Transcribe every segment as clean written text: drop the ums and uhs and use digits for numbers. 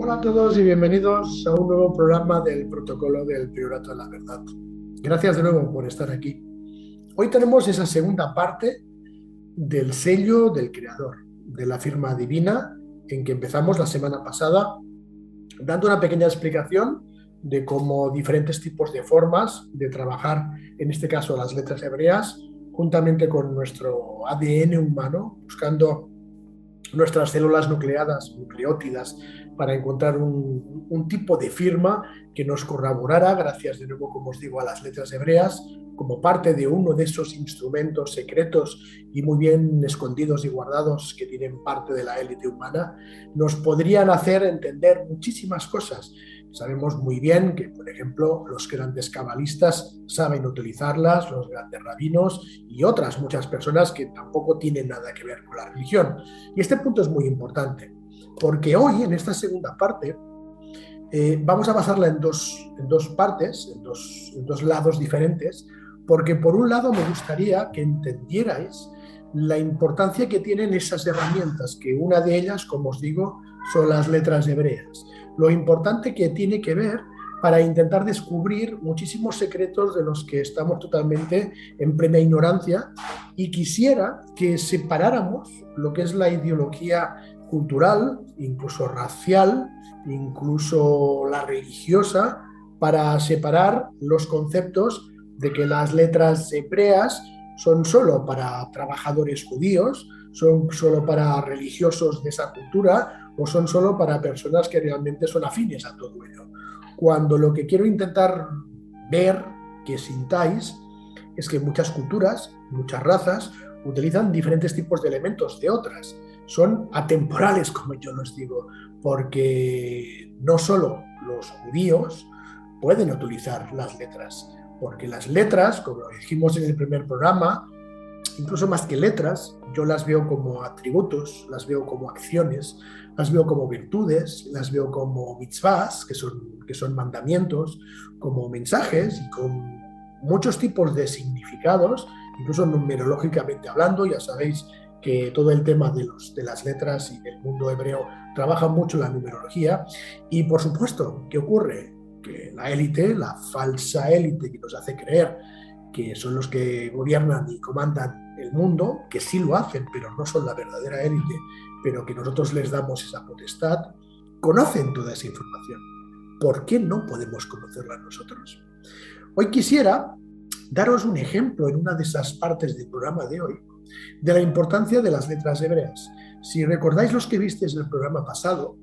Hola a todos y bienvenidos a un nuevo programa del Protocolo del Priorato de la Verdad. Gracias de nuevo por estar aquí. Hoy tenemos esa segunda parte del sello del Creador, de la firma divina, en que empezamos la semana pasada dando una pequeña explicación de cómo diferentes tipos de formas de trabajar, en este caso las letras hebreas, juntamente con nuestro ADN humano, buscando nuestras células nucleadas, nucleótidas, para encontrar un tipo de firma que nos corroborara, gracias de nuevo, como os digo, a las letras hebreas, como parte de uno de esos instrumentos secretos y muy bien escondidos y guardados que tienen parte de la élite humana, nos podrían hacer entender muchísimas cosas. Sabemos muy bien que, por ejemplo, los grandes cabalistas saben utilizarlas, los grandes rabinos y otras muchas personas que tampoco tienen nada que ver con la religión. Y este punto es muy importante, porque hoy, en esta segunda parte, vamos a basarla en dos partes, en dos lados diferentes, porque por un lado me gustaría que entendierais la importancia que tienen esas herramientas, que una de ellas, como os digo, son las letras hebreas. Lo importante que tiene que ver para intentar descubrir muchísimos secretos de los que estamos totalmente en plena ignorancia, y quisiera que separáramos lo que es la ideología cultural, incluso racial, incluso la religiosa, para separar los conceptos de que las letras hebreas son solo para trabajadores judíos, son solo para religiosos de esa cultura o son solo para personas que realmente son afines a todo ello. Cuando lo que quiero intentar ver, que sintáis, es que muchas culturas, muchas razas, utilizan diferentes tipos de elementos de otras. Son atemporales, como yo los digo, porque no solo los judíos pueden utilizar las letras, porque las letras, como dijimos en el primer programa, incluso más que letras, yo las veo como atributos, las veo como acciones, las veo como virtudes, las veo como mitzvahs, que son mandamientos, como mensajes y con muchos tipos de significados, incluso numerológicamente hablando. Ya sabéis que todo el tema de las letras y del mundo hebreo trabaja mucho la numerología. Y por supuesto, ¿qué ocurre? Que la élite, la falsa élite que nos hace creer que son los que gobiernan y comandan el mundo, que sí lo hacen, pero no son la verdadera élite, pero que nosotros les damos esa potestad, conocen toda esa información. ¿Por qué no podemos conocerla nosotros? Hoy quisiera daros un ejemplo en una de esas partes del programa de hoy de la importancia de las letras hebreas. Si recordáis los que visteis en el programa pasado,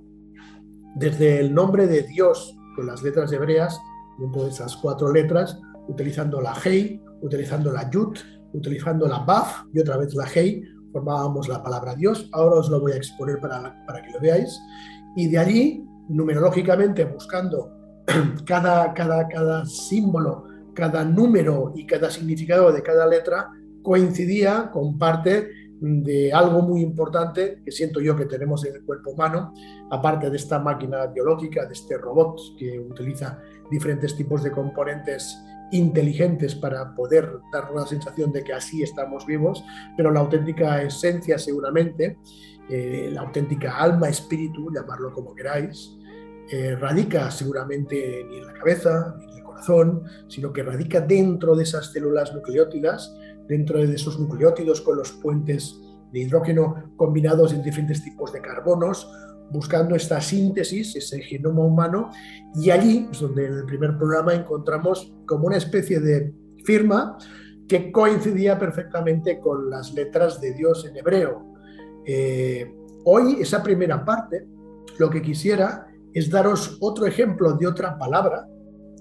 desde el nombre de Dios con las letras hebreas, dentro de esas 4 letras, utilizando la Hei, utilizando la Yud, utilizando la Baf y otra vez la Hei, formábamos la palabra Dios. Ahora os lo voy a exponer para que lo veáis. Y de allí, numerológicamente, buscando cada símbolo, cada número y cada significado de cada letra, coincidía con parte de algo muy importante que siento yo que tenemos en el cuerpo humano, aparte de esta máquina biológica, de este robot que utiliza diferentes tipos de componentes inteligentes para poder dar una sensación de que así estamos vivos, pero la auténtica esencia seguramente, la auténtica alma, espíritu, llamarlo como queráis, radica seguramente ni en la cabeza, ni en el corazón, sino que radica dentro de esas células nucleótidas, dentro de esos nucleótidos con los puentes de hidrógeno combinados en diferentes tipos de carbonos, buscando esta síntesis, ese genoma humano, y allí es donde en el primer programa encontramos como una especie de firma que coincidía perfectamente con las letras de Dios en hebreo. Hoy, esa primera parte, lo que quisiera es daros otro ejemplo de otra palabra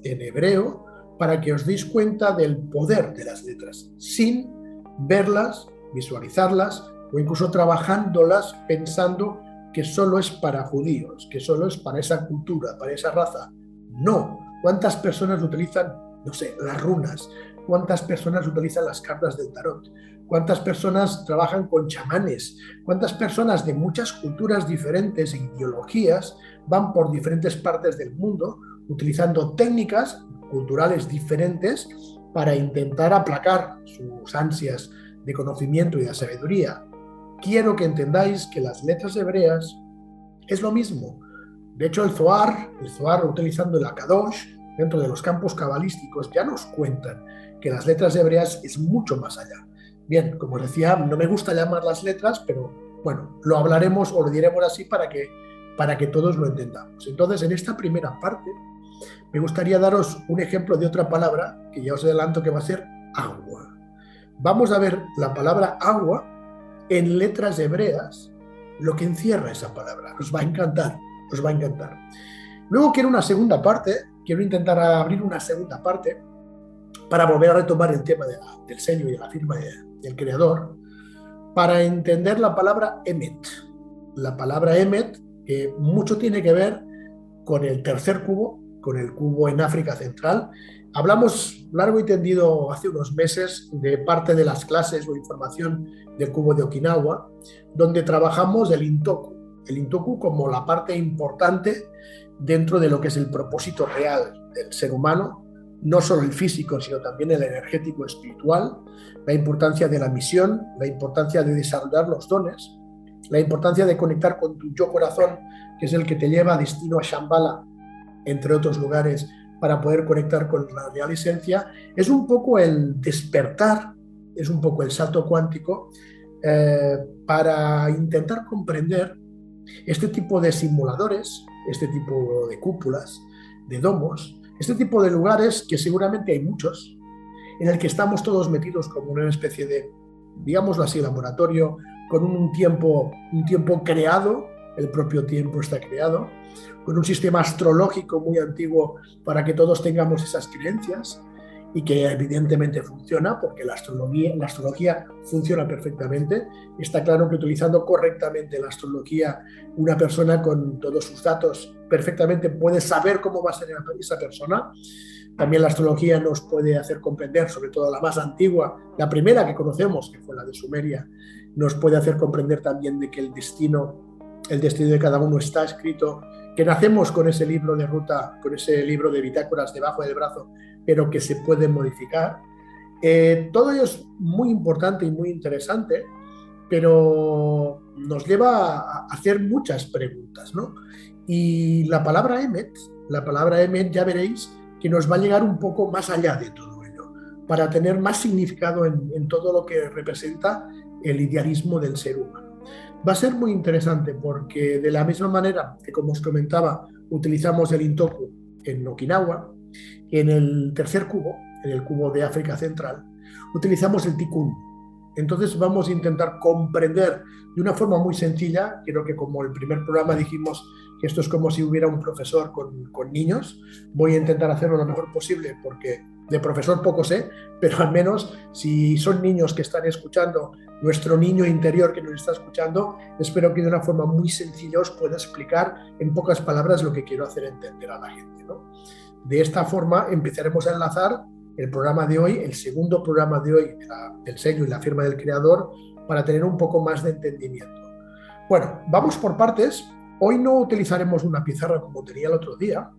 en hebreo para que os deis cuenta del poder de las letras, sin verlas, visualizarlas o incluso trabajándolas pensando que solo es para judíos, que solo es para esa cultura, para esa raza. No. ¿Cuántas personas utilizan, no sé, las runas? ¿Cuántas personas utilizan las cartas del tarot? ¿Cuántas personas trabajan con chamanes? ¿Cuántas personas de muchas culturas diferentes e ideologías van por diferentes partes del mundo utilizando técnicas culturales diferentes para intentar aplacar sus ansias de conocimiento y de sabiduría? Quiero que entendáis que las letras hebreas es lo mismo. De hecho, el Zohar utilizando el Akadosh, dentro de los campos cabalísticos, ya nos cuentan que las letras hebreas es mucho más allá. Bien, como os decía, no me gusta llamar las letras, pero bueno, lo hablaremos o lo diremos así para que todos lo entendamos. Entonces, en esta primera parte, me gustaría daros un ejemplo de otra palabra que ya os adelanto que va a ser agua. Vamos a ver la palabra agua en letras hebreas, lo que encierra esa palabra. Os va a encantar, os va a encantar. Luego quiero intentar abrir una segunda parte para volver a retomar el tema del sello y de la firma del creador, para entender la palabra emet. La palabra emet mucho tiene que ver con el tercer cubo, con el cubo en África Central. Hablamos largo y tendido hace unos meses de parte de las clases o información del cubo de Okinawa, donde trabajamos el Intoku como la parte importante dentro de lo que es el propósito real del ser humano, no solo el físico, sino también el energético espiritual, la importancia de la misión, la importancia de desarrollar los dones, la importancia de conectar con tu yo corazón, que es el que te lleva a destino a Shambhala, entre otros lugares, para poder conectar con la real esencia. Es un poco el despertar, es un poco el salto cuántico, para intentar comprender este tipo de simuladores, este tipo de cúpulas, de domos, este tipo de lugares que seguramente hay muchos, en el que estamos todos metidos como una especie de, digámoslo así, laboratorio, con un tiempo creado, el propio tiempo está creado, con un sistema astrológico muy antiguo para que todos tengamos esas creencias y que evidentemente funciona, porque la astrología funciona perfectamente. Está claro que utilizando correctamente la astrología, una persona con todos sus datos perfectamente puede saber cómo va a ser esa persona. También la astrología nos puede hacer comprender, sobre todo la más antigua, la primera que conocemos, que fue la de Sumeria, nos puede hacer comprender también de que el destino de cada uno está escrito, que nacemos con ese libro de ruta, con ese libro de bitácoras debajo del brazo, pero que se puede modificar. Todo ello es muy importante y muy interesante, pero nos lleva a hacer muchas preguntas, ¿no? Y la palabra Emet ya veréis que nos va a llegar un poco más allá de todo ello, para tener más significado en todo lo que representa el idealismo del ser humano. Va a ser muy interesante porque de la misma manera que, como os comentaba, utilizamos el Intoku en Okinawa, en el tercer cubo, en el cubo de África Central, utilizamos el Tikkun. Entonces vamos a intentar comprender de una forma muy sencilla, creo que como el primer programa dijimos que esto es como si hubiera un profesor con niños, voy a intentar hacerlo lo mejor posible porque de profesor poco sé, pero al menos si son niños que están escuchando, nuestro niño interior que nos está escuchando, espero que de una forma muy sencilla os pueda explicar en pocas palabras lo que quiero hacer entender a la gente, ¿no? De esta forma empezaremos a enlazar el programa de hoy, el segundo programa de hoy del sello y la firma del creador, para tener un poco más de entendimiento. Bueno, vamos por partes. Hoy no utilizaremos una pizarra como tenía el otro día.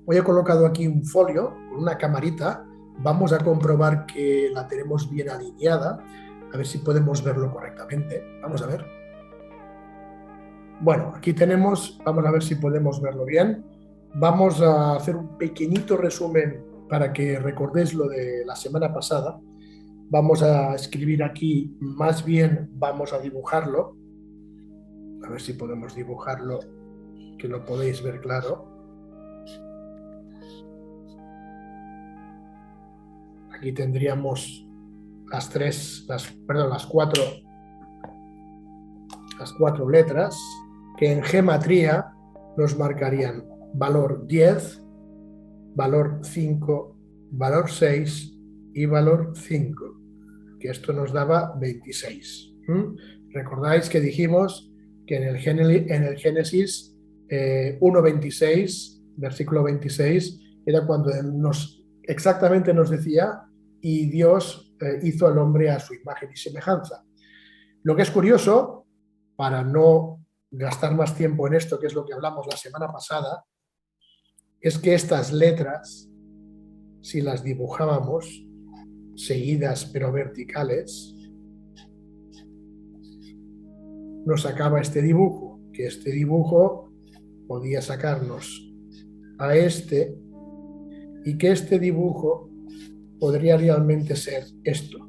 Hoy he colocado aquí un folio con una camarita. Vamos a comprobar que la tenemos bien alineada. A ver si podemos verlo correctamente. Vamos a ver. Bueno, aquí tenemos, vamos a ver si podemos verlo bien. Vamos a hacer un pequeñito resumen para que recordéis lo de la semana pasada. Vamos a escribir aquí, más bien vamos a dibujarlo. A ver si podemos dibujarlo, que lo podéis ver claro. Aquí tendríamos las cuatro letras que en gematría nos marcarían valor 10, valor 5, valor 6 y valor 5, que esto nos daba 26. Recordáis que dijimos que en el Génesis 1.26, versículo 26, era cuando exactamente nos decía, y Dios hizo al hombre a su imagen y semejanza. Lo que es curioso, para no gastar más tiempo en esto, que es lo que hablamos la semana pasada, es que estas letras, si las dibujábamos seguidas pero verticales, nos sacaba este dibujo, que este dibujo podía sacarnos a este y que este dibujo podría realmente ser esto.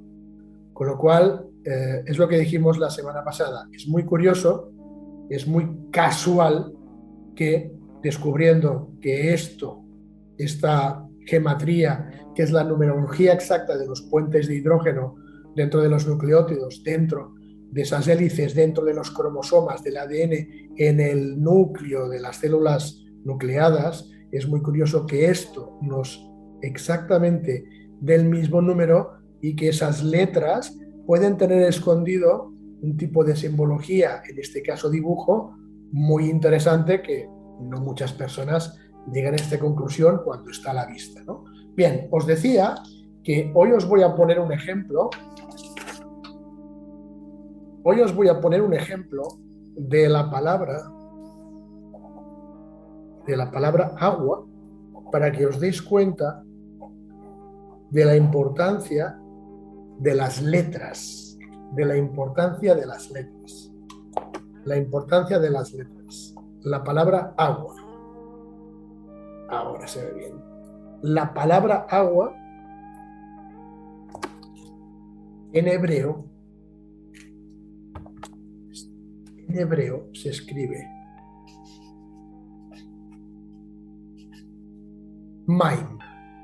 Con lo cual, es lo que dijimos la semana pasada. Es muy curioso, es muy casual que descubriendo que esta gematría, que es la numerología exacta de los puentes de hidrógeno dentro de los nucleótidos, dentro de esas hélices, dentro de los cromosomas del ADN, en el núcleo de las células nucleadas, es muy curioso que esto nos exactamente del mismo número y que esas letras pueden tener escondido un tipo de simbología, en este caso dibujo, muy interesante que no muchas personas llegan a esta conclusión cuando está a la vista, ¿no? Bien, os decía que hoy os voy a poner un ejemplo. Hoy os voy a poner un ejemplo de la palabra agua para que os deis cuenta de la importancia de las letras, de la importancia de las letras, la importancia de las letras. La palabra agua. Ahora se ve bien. La palabra agua en hebreo se escribe Maim.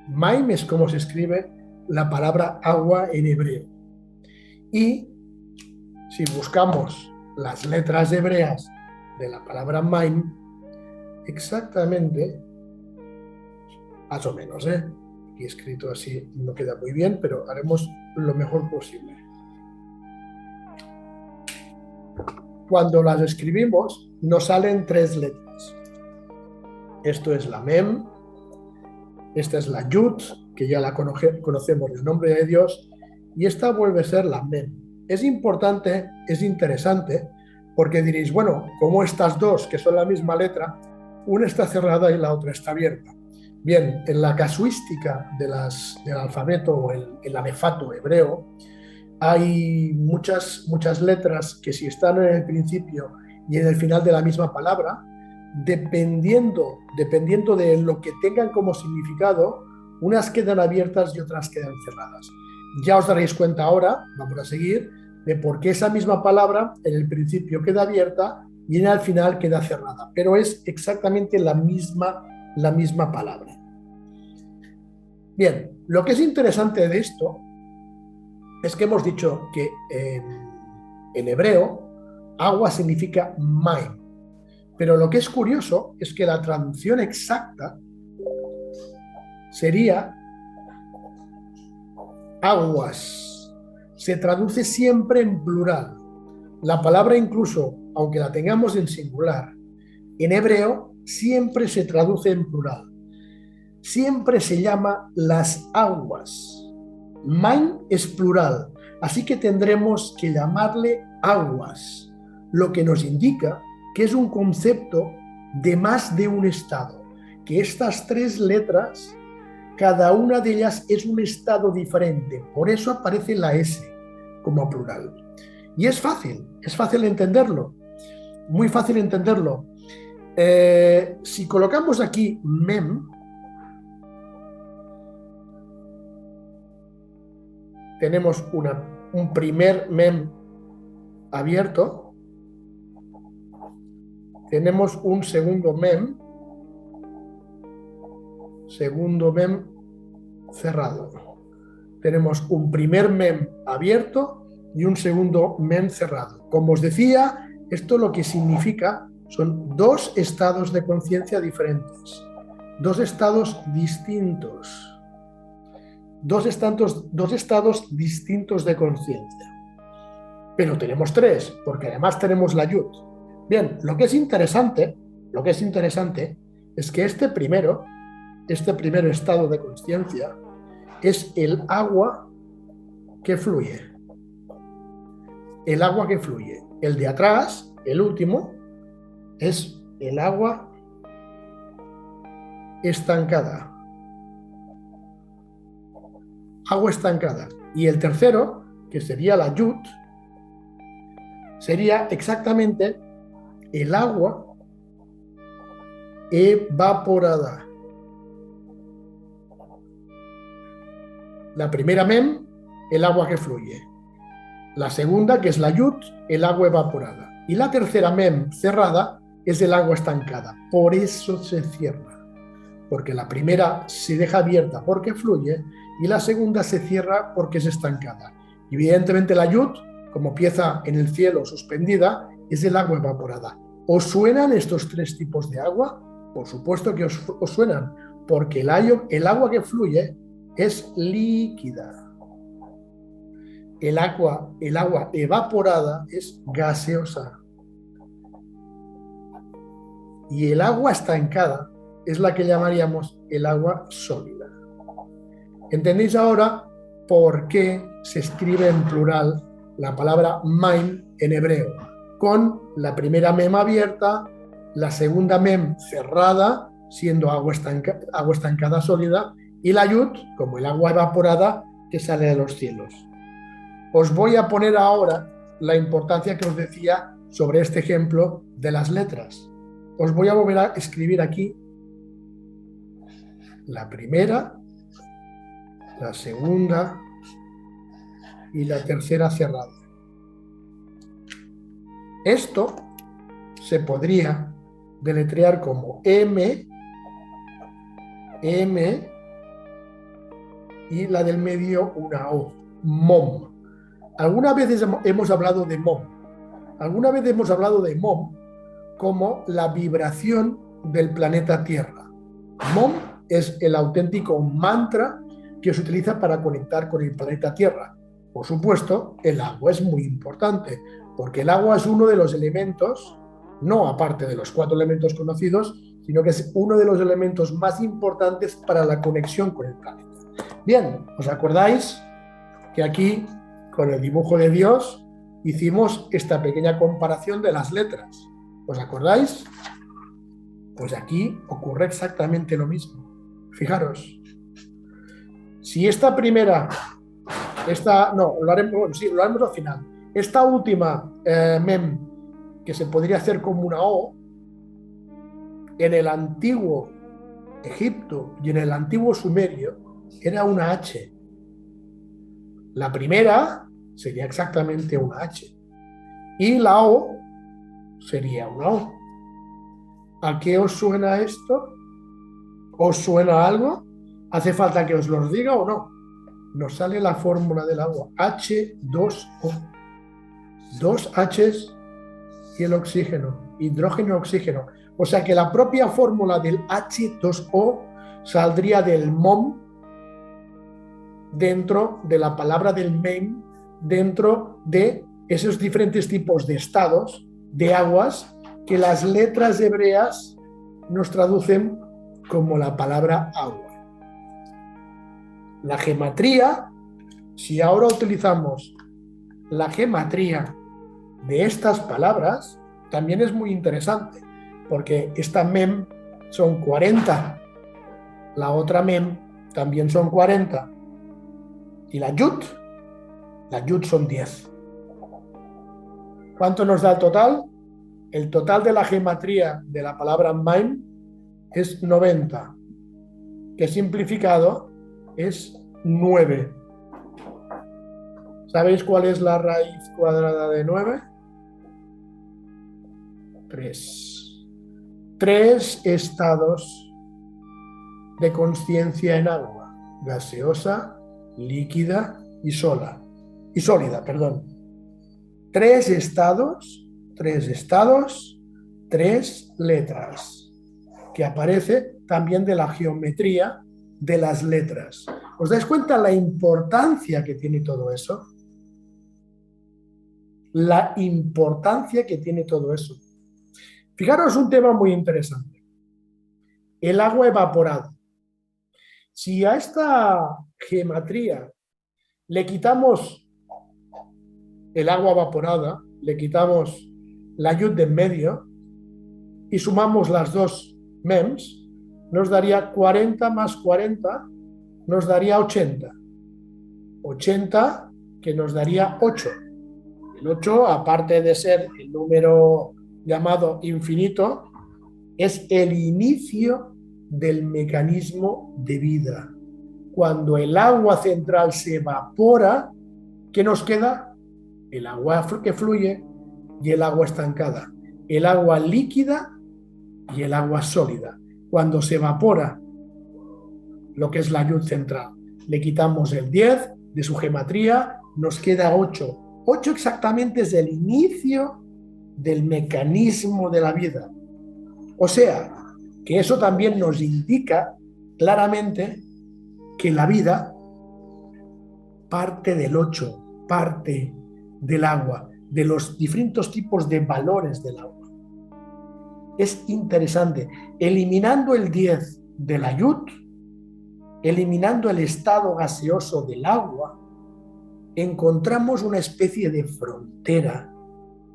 Maim es como se escribe la palabra agua en hebreo. Y si buscamos las letras hebreas de la palabra Maim, exactamente, más o menos, aquí escrito así no queda muy bien, pero haremos lo mejor posible. Cuando las escribimos, nos salen 3 letras. Esto es la Mem, esta es la Yud, que ya la conocemos del nombre de Dios, y esta vuelve a ser la Mem. Es importante, es interesante, porque diréis, bueno, ¿cómo estas dos, que son la misma letra, una está cerrada y la otra está abierta? Bien, en la casuística del alfabeto o el alefato hebreo, hay muchas letras que si están en el principio y en el final de la misma palabra, dependiendo de lo que tengan como significado, unas quedan abiertas y otras quedan cerradas. Ya os daréis cuenta ahora, vamos a seguir, de por qué esa misma palabra en el principio queda abierta y en el final queda cerrada, pero es exactamente la misma palabra. Bien, lo que es interesante de esto es que hemos dicho que en hebreo agua significa maim, pero lo que es curioso es que la traducción exacta sería aguas. Se traduce siempre en plural. La palabra incluso, aunque la tengamos en singular, en hebreo siempre se traduce en plural. Siempre se llama las aguas. Maim es plural, así que tendremos que llamarle aguas, lo que nos indica que es un concepto de más de un estado, que estas 3 letras, cada una de ellas es un estado diferente, por eso aparece la S como plural. Y es fácil entenderlo, muy fácil entenderlo. Si colocamos aquí Mem, tenemos un primer Mem abierto, tenemos un segundo Mem cerrado. Tenemos un primer Mem abierto y un segundo Mem cerrado. Como os decía, esto lo que significa son 2 estados de conciencia diferentes, 2 estados distintos. Dos estados distintos de conciencia. Pero tenemos 3, porque además tenemos la Yud. Bien, lo que es interesante es que este primer estado de conciencia es el agua que fluye. El agua que fluye. El de atrás, el último, es el agua estancada. Agua estancada. Y el tercero, que sería la Yud, sería exactamente el agua evaporada. La primera mem, el agua que fluye. La segunda, que es la yud, el agua evaporada. Y la tercera mem cerrada es el agua estancada. Por eso se cierra. Porque la primera se deja abierta porque fluye y la segunda se cierra porque es estancada. Y evidentemente la yud, como pieza en el cielo suspendida, es el agua evaporada. ¿Os suenan estos tres tipos de agua? Por supuesto que os suenan, porque el agua que fluye es líquida. El agua evaporada es gaseosa. Y el agua estancada es la que llamaríamos el agua sólida. ¿Entendéis ahora por qué se escribe en plural la palabra maim en hebreo? Con la primera mem abierta, la segunda mem cerrada, siendo agua estancada sólida, y la yud como el agua evaporada que sale de los cielos. Os voy a poner ahora la importancia que os decía sobre este ejemplo de las letras. Os voy a volver a escribir aquí la primera, la segunda y la tercera cerrada. Esto se podría deletrear como M y la del medio una O, mom. Algunas veces hemos hablado de mom. Alguna vez hemos hablado de mom como la vibración del planeta Tierra. Mom es el auténtico mantra que se utiliza para conectar con el planeta Tierra. Por supuesto, el agua es muy importante, porque el agua es uno de los elementos, no aparte de los 4 elementos conocidos, sino que es uno de los elementos más importantes para la conexión con el planeta. Bien, ¿os acordáis que aquí, con el dibujo de Dios, hicimos esta pequeña comparación de las letras? ¿Os acordáis? Pues aquí ocurre exactamente lo mismo. Fijaros, si esta primera, lo haremos al final. Esta última mem, que se podría hacer como una O, en el antiguo Egipto y en el antiguo Sumerio, era una H. La primera sería exactamente una H. Y la O sería una O. ¿A qué os suena esto? ¿Os suena algo? ¿Hace falta que os lo diga o no? Nos sale la fórmula del agua, H2O. 2 H's y el oxígeno, hidrógeno, oxígeno. O sea que la propia fórmula del H2O saldría del mom dentro de la palabra del mem, dentro de esos diferentes tipos de estados, de aguas, que las letras hebreas nos traducen como la palabra agua. La gematría, si ahora utilizamos la gematría de estas palabras, también es muy interesante, porque esta mem son 40, la otra mem también son 40, y la yud son 10. ¿Cuánto nos da el total? El total de la gematría de la palabra maim es 90, que simplificado es 9. ¿Sabéis cuál es la raíz cuadrada de 9? 3. 3 estados de consciencia en agua: gaseosa, líquida y sólida. 3 estados, 3 letras, que aparece también de la geometría de las letras. ¿Os dais cuenta la importancia que tiene todo eso? La importancia que tiene todo eso. Fijaros un tema muy interesante. El agua evaporada. Si a esta geometría le quitamos el agua evaporada, le quitamos la yud de en medio y sumamos las dos mems, nos daría 40 más 40, nos daría 80. 80 que nos daría 8. El 8, aparte de ser el número llamado infinito, Es el inicio del mecanismo de vida. Cuando el agua central se evapora, ¿qué nos queda? El agua que fluye y el agua estancada. El agua líquida y el agua sólida. Cuando se evapora lo que es la yud central, le quitamos el 10 de su gematría, nos queda 8. 8 exactamente es el inicio del mecanismo de la vida. O sea, que eso también nos indica claramente que la vida parte del 8, parte del agua, de los diferentes tipos de valores del agua. Es interesante. Eliminando el 10 de la yud, eliminando el estado gaseoso del agua, encontramos una especie de frontera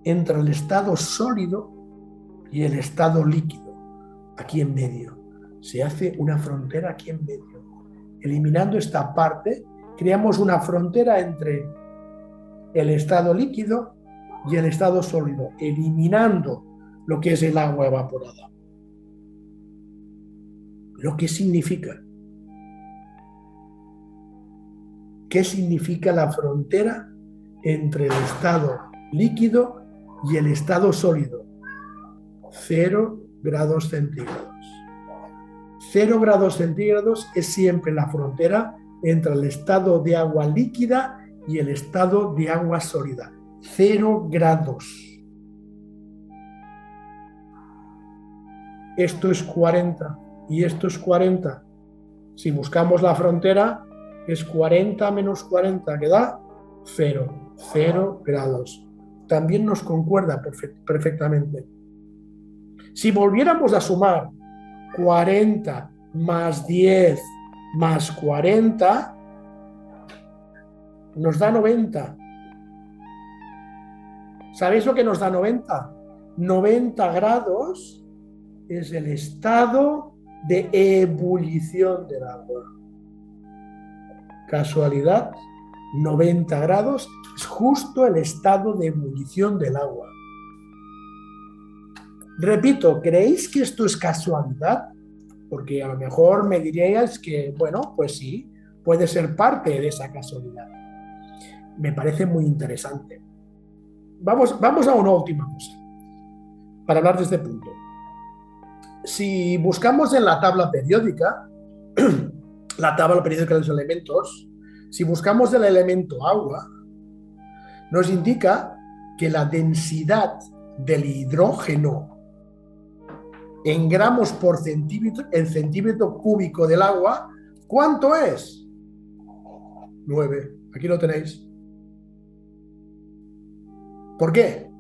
entre el estado sólido y el estado líquido, aquí en medio. Se hace una frontera aquí en medio. Eliminando esta parte, creamos una frontera entre el estado líquido y el estado sólido, eliminando lo que es el agua evaporada. ¿Lo que significa? ¿Qué significa la frontera entre el estado líquido y el estado sólido? 0 grados centígrados. 0 grados centígrados es siempre la frontera entre el estado de agua líquida y el estado de agua sólida. 0 grados. Esto es 40 y esto es 40. Si buscamos la frontera, es 40 menos 40, que da 0. 0 grados. También nos concuerda perfectamente. Si volviéramos a sumar 40 más 10 más 40, nos da 90. ¿Sabéis lo que nos da 90? 90 grados es el estado de ebullición del agua. ¿Casualidad? 90 grados es justo el estado de ebullición del agua. Repito, ¿creéis que esto es casualidad? Porque a lo mejor me diríais que, bueno, pues sí, puede ser parte de esa casualidad. Me parece muy interesante. Vamos a una última cosa, para hablar de este punto. Si buscamos en la tabla periódica, la tabla periódica de los elementos, si buscamos el elemento agua, nos indica que la densidad del hidrógeno en gramos por centímetro, el centímetro cúbico del agua, ¿cuánto es? 9. Aquí lo tenéis. ¿Por qué?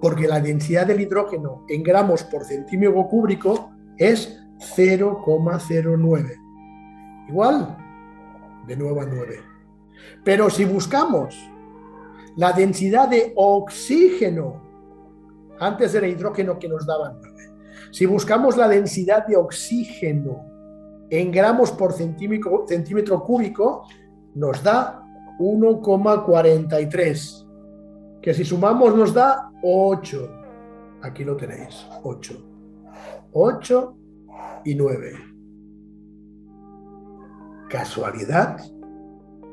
Porque la densidad del hidrógeno en gramos por centímetro cúbico es 0,09. Igual, de 9 a 9. Pero si buscamos la densidad de oxígeno, antes era hidrógeno que nos daban 9. Si buscamos la densidad de oxígeno en gramos por centímetro cúbico, nos da 1,43. Que si sumamos nos da 8. Aquí lo tenéis, 8. 8 y 9. ¿Casualidad?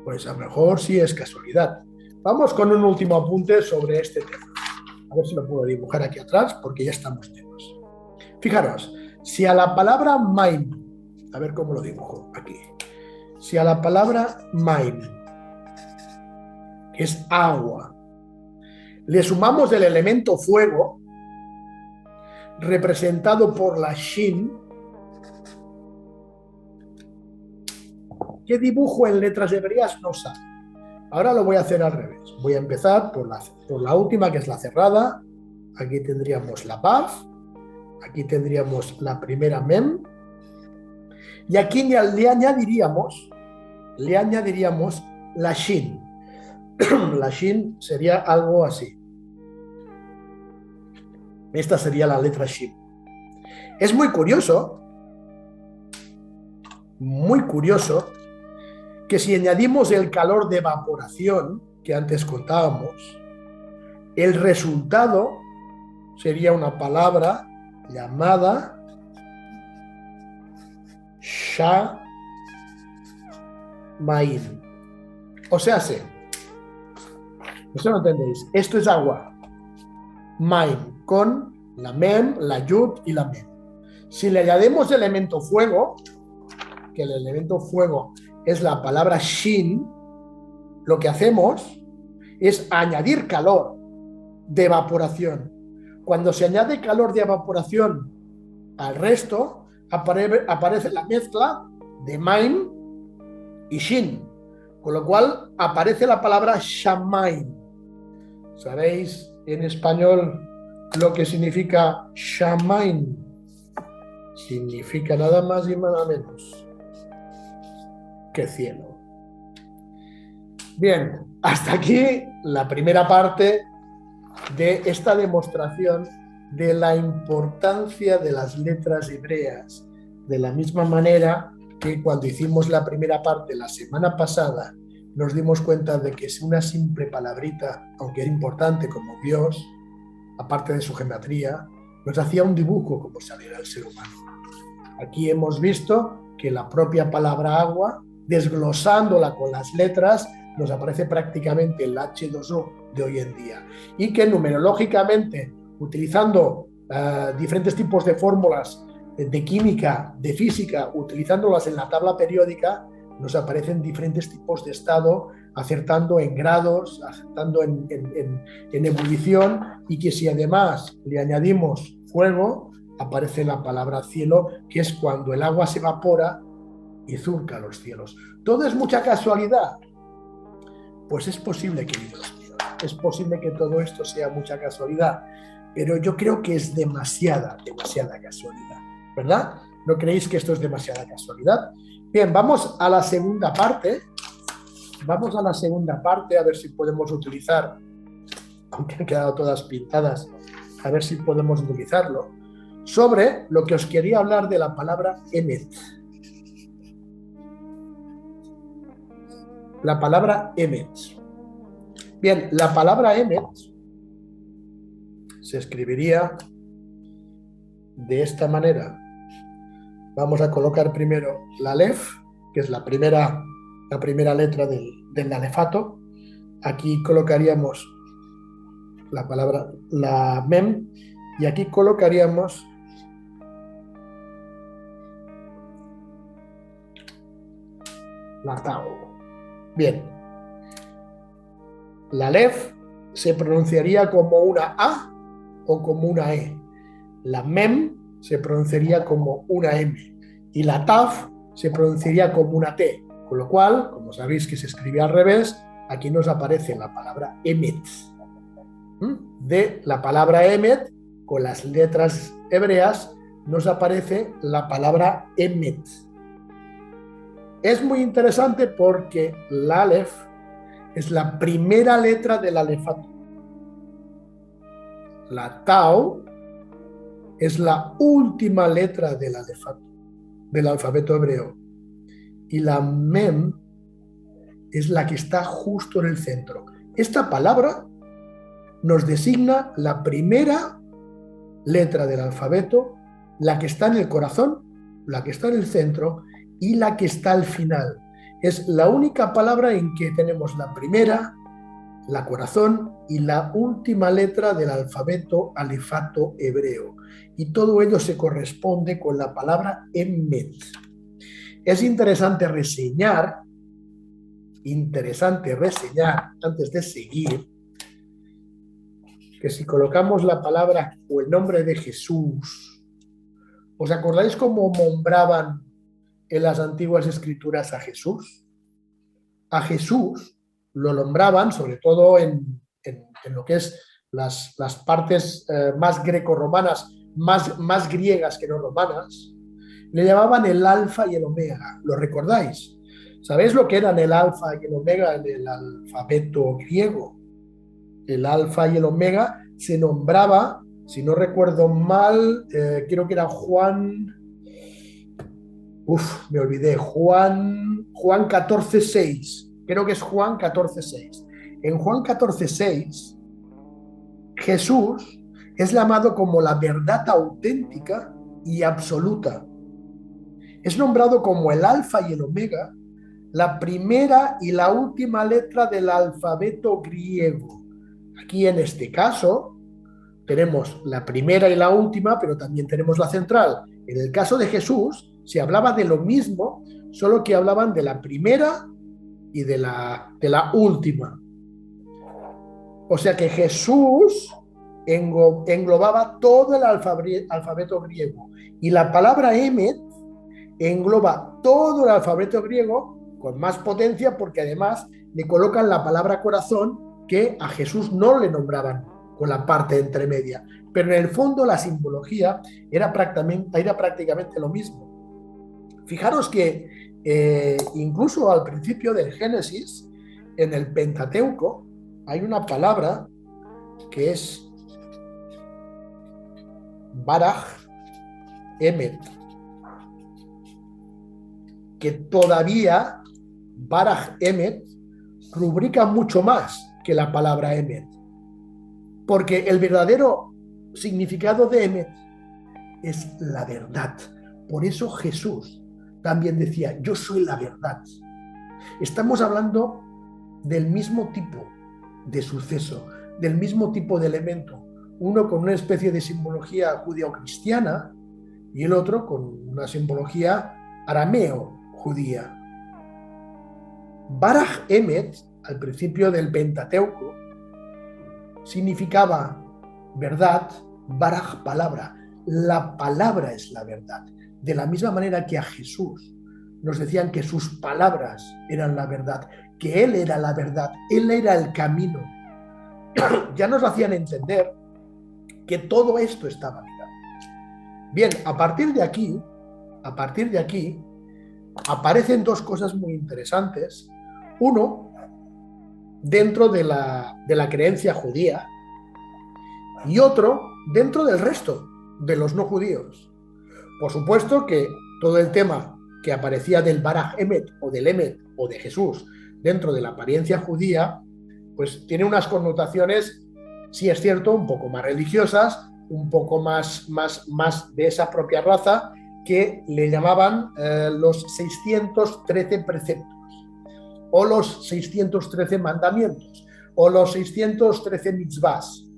Pues a lo mejor sí es casualidad. Vamos con un último apunte sobre este tema. A ver si lo puedo dibujar aquí atrás, porque ya estamos llenos. Fijaros, si a la palabra mine, a ver cómo lo dibujo aquí. Si a la palabra mine, que es agua, le sumamos el elemento fuego, representado por la shin, ¿qué dibujo en letras hebreas nos sale? Ahora lo voy a hacer al revés. Voy a empezar por la última, que es la cerrada. Aquí tendríamos la Baf, aquí tendríamos la primera Mem, y aquí le añadiríamos la Shin. La Shin sería algo así. Esta sería la letra Shin. Es muy curioso, que si añadimos el calor de evaporación que antes contábamos, el resultado sería una palabra llamada Shamaim. O sea, eso no entendéis. Esto es agua. Maim, con la mem, la yud y la mem. Si le añadimos elemento fuego, que el elemento fuego es la palabra shin, lo que hacemos es añadir calor de evaporación. Cuando se añade calor de evaporación al resto, aparece la mezcla de maim y shin, con lo cual aparece la palabra shamaim. ¿Sabéis en español lo que significa shamaim? Significa nada más y nada menos que cielo. Bien, hasta aquí la primera parte de esta demostración de la importancia de las letras hebreas, de la misma manera que cuando hicimos la primera parte la semana pasada nos dimos cuenta de que es una simple palabrita, aunque era importante como Dios, aparte de su geometría, nos hacía un dibujo como saliera el ser humano. Aquí hemos visto que la propia palabra agua, desglosándola con las letras, nos aparece prácticamente el H2O de hoy en día, y que numerológicamente, utilizando diferentes tipos de fórmulas de química, de física, utilizándolas en la tabla periódica, nos aparecen diferentes tipos de estado, acertando en grados, acertando en ebullición, y que si además le añadimos fuego, aparece la palabra cielo, que es cuando el agua se evapora y surca los cielos. ¿Todo es mucha casualidad? Pues es posible, queridos míos, es posible que todo esto sea mucha casualidad, pero yo creo que es demasiada casualidad, ¿verdad? ¿No creéis que esto es demasiada casualidad? Bien, vamos a la segunda parte. Vamos a la segunda parte, a ver si podemos utilizar, aunque han quedado todas pintadas, a ver si podemos utilizarlo, sobre lo que os quería hablar de la palabra emet. La palabra emet. Bien, la palabra emet se escribiría de esta manera. Vamos a colocar primero la alef, que es la primera letra del alefato. Aquí colocaríamos la palabra, la mem, y aquí colocaríamos la tau. Bien, la alef se pronunciaría como una A o como una E. La mem se pronunciaría como una M y la taf se pronunciaría como una T, con lo cual, como sabéis que se escribe al revés, aquí nos aparece la palabra emet. De la palabra emet, con las letras hebreas, nos aparece la palabra emet. Es muy interesante porque la alef es la primera letra del alefato. La tau es la última letra del alefato, del alfabeto hebreo. Y la mem es la que está justo en el centro. Esta palabra nos designa la primera letra del alfabeto, la que está en el corazón, la que está en el centro y la que está al final. Es la única palabra en que tenemos la primera, la corazón y la última letra del alfabeto alefato hebreo. Y todo ello se corresponde con la palabra emet. Es interesante reseñar, antes de seguir, que si colocamos la palabra o el nombre de Jesús, ¿os acordáis cómo nombraban en las antiguas escrituras a Jesús? A Jesús lo nombraban, sobre todo en lo que es las partes más greco-romanas, más griegas que no romanas, le llamaban el alfa y el omega. ¿Lo recordáis? ¿Sabéis lo que eran el alfa y el omega en el alfabeto griego? El alfa y el omega se nombraba, si no recuerdo mal, creo que era Juan... me olvidé, Juan 14:6. Creo que es Juan 14:6. En Juan 14:6, Jesús Es llamado como la verdad auténtica y absoluta. Es nombrado como el alfa y el omega, la primera y la última letra del alfabeto griego. Aquí en este caso tenemos la primera y la última, pero también tenemos la central. En el caso de Jesús se hablaba de lo mismo, solo que hablaban de la primera y de la última. O sea que Jesús englobaba todo el alfabeto griego. Y la palabra Emet engloba todo el alfabeto griego con más potencia, porque además le colocan la palabra corazón, que a Jesús no le nombraban con la parte entremedia. Pero en el fondo la simbología era prácticamente lo mismo. Fijaros que incluso al principio del Génesis, en el Pentateuco, hay una palabra que es Baraj Emet, que todavía Baraj Emet rubrica mucho más que la palabra Emet, porque el verdadero significado de Emet es la verdad. Por eso Jesús también decía, yo soy la verdad. Estamos hablando del mismo tipo de suceso, del mismo tipo de elemento, uno con una especie de simbología judeo-cristiana y el otro con una simbología arameo-judía. Baraj Emet, al principio del Pentateuco, significaba verdad, Baraj palabra. La palabra es la verdad. De la misma manera que a Jesús nos decían que sus palabras eran la verdad, que Él era la verdad, Él era el camino. Ya nos hacían entender que todo esto estaba ligado. Bien, a partir de aquí aparecen dos cosas muy interesantes. Uno, dentro de la creencia judía, y otro dentro del resto de los no judíos. Por supuesto que todo el tema que aparecía del Baraj Emet o del Emet o de Jesús dentro de la apariencia judía, pues tiene unas connotaciones, sí es cierto, un poco más religiosas, un poco más de esa propia raza, que le llamaban los 613 preceptos, o los 613 mandamientos, o los 613 mitzvahs,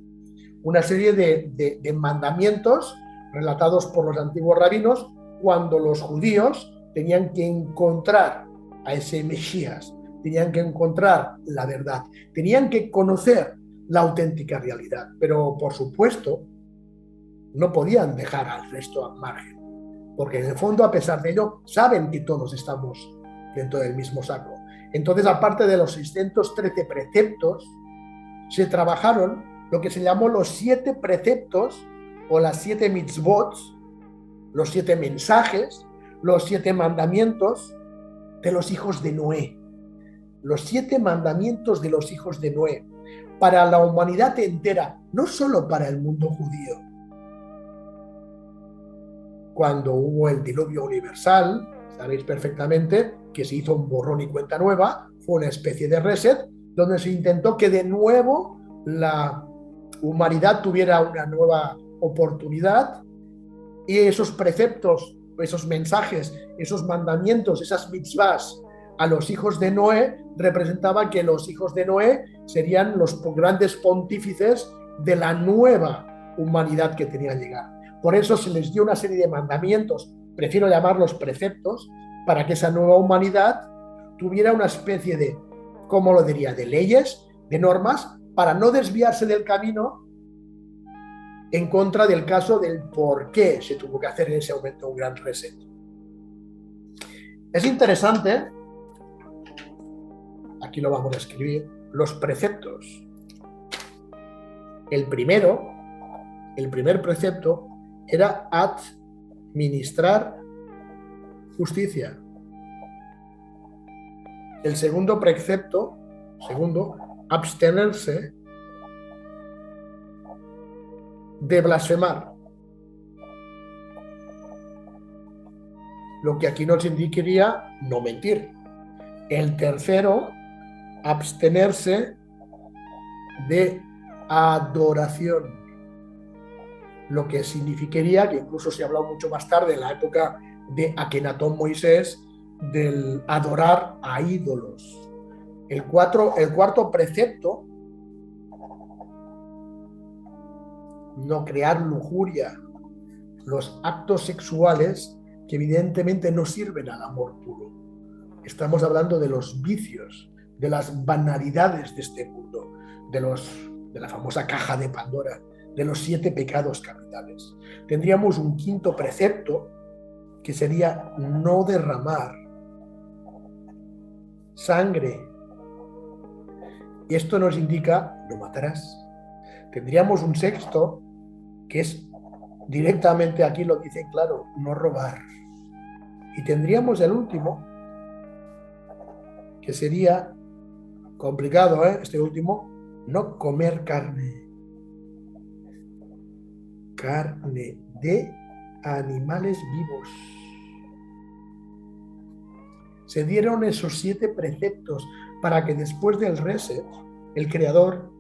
una serie de mandamientos relatados por los antiguos rabinos cuando los judíos tenían que encontrar a ese Mesías, tenían que encontrar la verdad, tenían que conocer la auténtica realidad, pero por supuesto no podían dejar al resto al margen, porque en el fondo, a pesar de ello, saben que todos estamos dentro del mismo saco. Entonces, aparte de los 613 preceptos, se trabajaron lo que se llamó los 7 preceptos o las 7 mitzvot, los 7 mensajes, los 7 mandamientos de los hijos de Noé. Los 7 mandamientos de los hijos de Noé para la humanidad entera, no solo para el mundo judío. Cuando hubo el diluvio universal, sabéis perfectamente que se hizo un borrón y cuenta nueva, fue una especie de reset, donde se intentó que de nuevo la humanidad tuviera una nueva oportunidad, y esos preceptos, esos mensajes, esos mandamientos, esas mitzvahs a los hijos de Noé representaban que los hijos de Noé serían los grandes pontífices de la nueva humanidad que tenía que llegar. Por eso se les dio una serie de mandamientos, prefiero llamarlos preceptos, para que esa nueva humanidad tuviera una especie de, ¿cómo lo diría?, de leyes, de normas, para no desviarse del camino en contra del caso del por qué se tuvo que hacer en ese momento un gran reset. Es interesante, aquí lo vamos a escribir, los preceptos. El primer precepto era administrar justicia. El segundo precepto, abstenerse de blasfemar. Lo que aquí nos indicaría no mentir. El tercero, abstenerse de adoración. lo que significaría, que incluso se ha hablado mucho más tarde, en la época de Akenatón Moisés, del adorar a ídolos. El cuarto precepto, no crear lujuria, los actos sexuales que evidentemente no sirven al amor puro. Estamos hablando de los vicios, de las banalidades de este mundo, de la famosa caja de Pandora, de los 7 pecados capitales. Tendríamos un quinto precepto que sería no derramar sangre. Y esto nos indica no matarás. Tendríamos un sexto que es directamente, aquí lo dice claro, no robar. Y tendríamos el último, que sería complicado, este último, no comer carne de animales vivos. Se dieron esos 7 preceptos para que después del reset, el Creador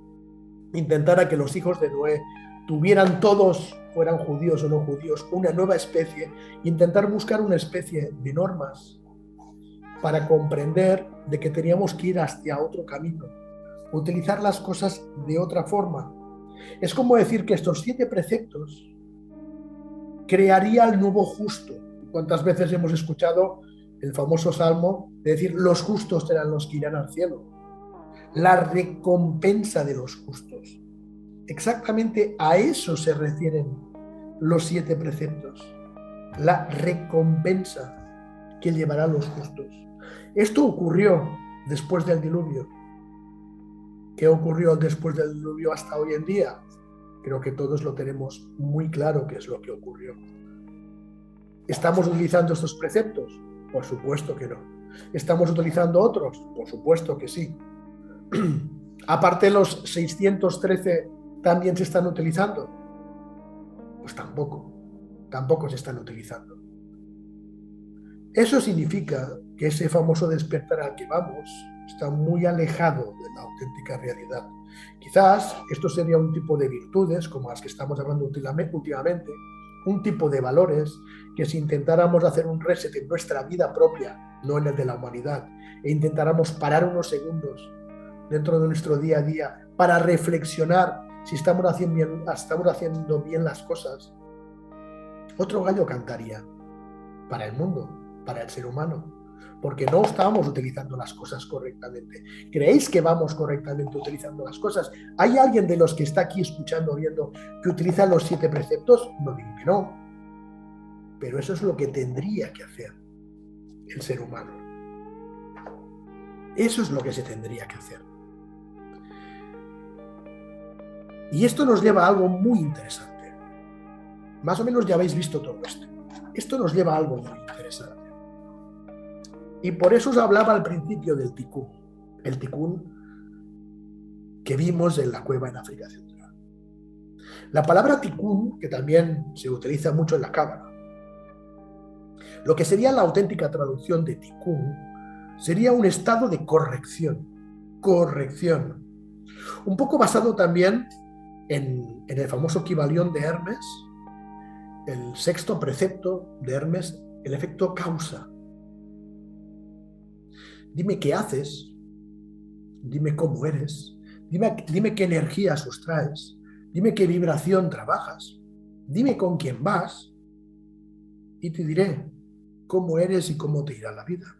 intentara que los hijos de Noé tuvieran todos, fueran judíos o no judíos, una nueva especie, e intentar buscar una especie de normas para comprender de que teníamos que ir hacia otro camino, utilizar las cosas de otra forma. Es como decir que estos 7 preceptos crearía el nuevo justo. ¿Cuántas veces hemos escuchado el famoso salmo de decir los justos serán los que irán al cielo? La recompensa de los justos. Exactamente a eso se refieren los 7 preceptos. La recompensa que llevará a los justos. Esto ocurrió después del diluvio. ¿Qué ocurrió después del diluvio hasta hoy en día? Creo que todos lo tenemos muy claro qué es lo que ocurrió. ¿Estamos utilizando estos preceptos? Por supuesto que no. ¿Estamos utilizando otros? Por supuesto que sí. Aparte, los 613 también se están utilizando. Pues tampoco se están utilizando. Eso significa que ese famoso despertar al que vamos está muy alejado de la auténtica realidad. Quizás esto sería un tipo de virtudes, como las que estamos hablando últimamente, un tipo de valores que si intentáramos hacer un reset en nuestra vida propia, no en el de la humanidad, e intentáramos parar unos segundos dentro de nuestro día a día para reflexionar si estamos haciendo bien las cosas, otro gallo cantaría para el mundo, para el ser humano, porque no estábamos utilizando las cosas correctamente. ¿Creéis que vamos correctamente utilizando las cosas? ¿Hay alguien de los que está aquí escuchando, viendo, que utiliza los 7 preceptos? No digo que no, pero eso es lo que tendría que hacer el ser humano. Eso es lo que se tendría que hacer. Y esto nos lleva a algo muy interesante. Más o menos ya habéis visto todo esto. Esto nos lleva a algo muy interesante. Y por eso os hablaba al principio del Tikkun. El Tikkun que vimos en la cueva en África Central. La palabra Tikkun, que también se utiliza mucho en la Cábala, lo que sería la auténtica traducción de Tikkun, sería un estado de corrección. Corrección. Un poco basado también en el famoso Kybalión de Hermes, el 6º precepto de Hermes, el efecto causa. Dime qué haces, dime cómo eres, dime qué energía sustraes, dime qué vibración trabajas, dime con quién vas y te diré cómo eres y cómo te irá la vida.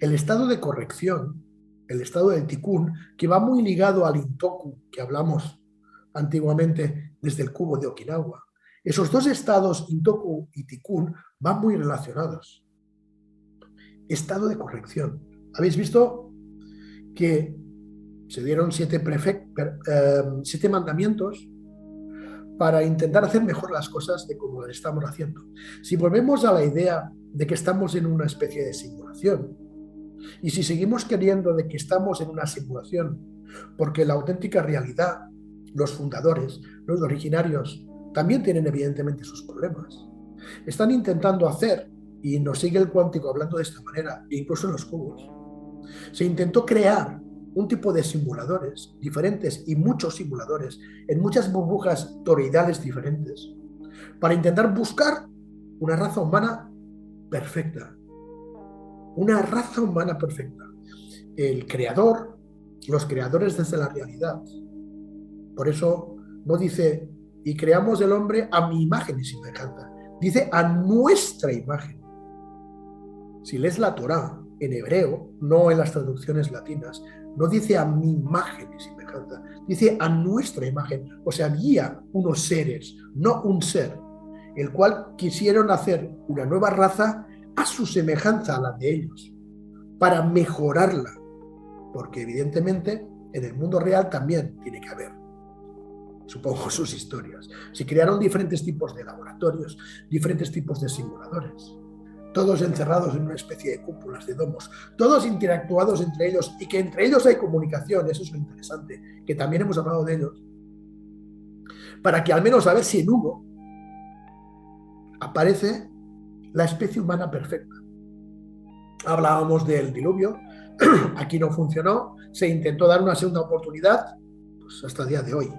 El estado de corrección, el estado del Tikkun, que va muy ligado al Intoku que hablamos antiguamente desde el cubo de Okinawa. Esos 2 estados, Intoku y Tikkun, van muy relacionados. Estado de corrección. ¿Habéis visto que se dieron 7 mandamientos para intentar hacer mejor las cosas de como las estamos haciendo? Si volvemos a la idea de que estamos en una especie de simulación, y si seguimos queriendo de que estamos en una simulación, porque la auténtica realidad, los fundadores, los originarios, también tienen evidentemente sus problemas. Están intentando hacer, y nos sigue el cuántico hablando de esta manera, incluso en los cubos, se intentó crear un tipo de simuladores diferentes y muchos simuladores en muchas burbujas toroidales diferentes para intentar buscar una raza humana perfecta. Una raza humana perfecta. El creador, los creadores desde la realidad. Por eso no dice, y creamos el hombre a mi imagen y semejanza. Dice a nuestra imagen. Si lees la Torá en hebreo, no en las traducciones latinas, no dice a mi imagen y semejanza, dice a nuestra imagen. O sea, había unos seres, no un ser, el cual quisieron hacer una nueva raza a su semejanza a la de ellos, para mejorarla, porque evidentemente en el mundo real también tiene que haber, supongo, sus historias. Se crearon diferentes tipos de laboratorios, diferentes tipos de simuladores, todos encerrados en una especie de cúpulas, de domos, todos interactuados entre ellos, y que entre ellos hay comunicación. Eso es lo interesante, que también hemos hablado de ellos, para que al menos a ver si en uno aparece la especie humana perfecta. Hablábamos del diluvio, aquí no funcionó, se intentó dar una segunda oportunidad, pues hasta el día de hoy.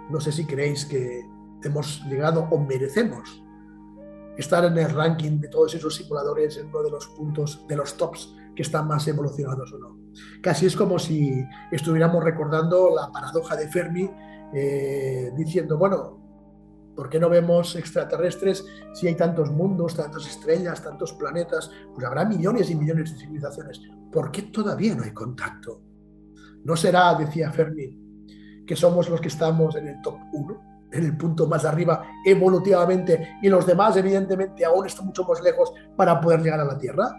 No sé si creéis que hemos llegado o merecemos estar en el ranking de todos esos simuladores, en uno de los puntos, de los tops que están más evolucionados o no. Casi es como si estuviéramos recordando la paradoja de Fermi, diciendo, bueno, ¿por qué no vemos extraterrestres si hay tantos mundos, tantas estrellas, tantos planetas? Pues habrá millones y millones de civilizaciones. ¿Por qué todavía no hay contacto? ¿No será, decía Fermi, que somos los que estamos en el top 1, en el punto más arriba evolutivamente, y los demás evidentemente aún están mucho más lejos para poder llegar a la Tierra?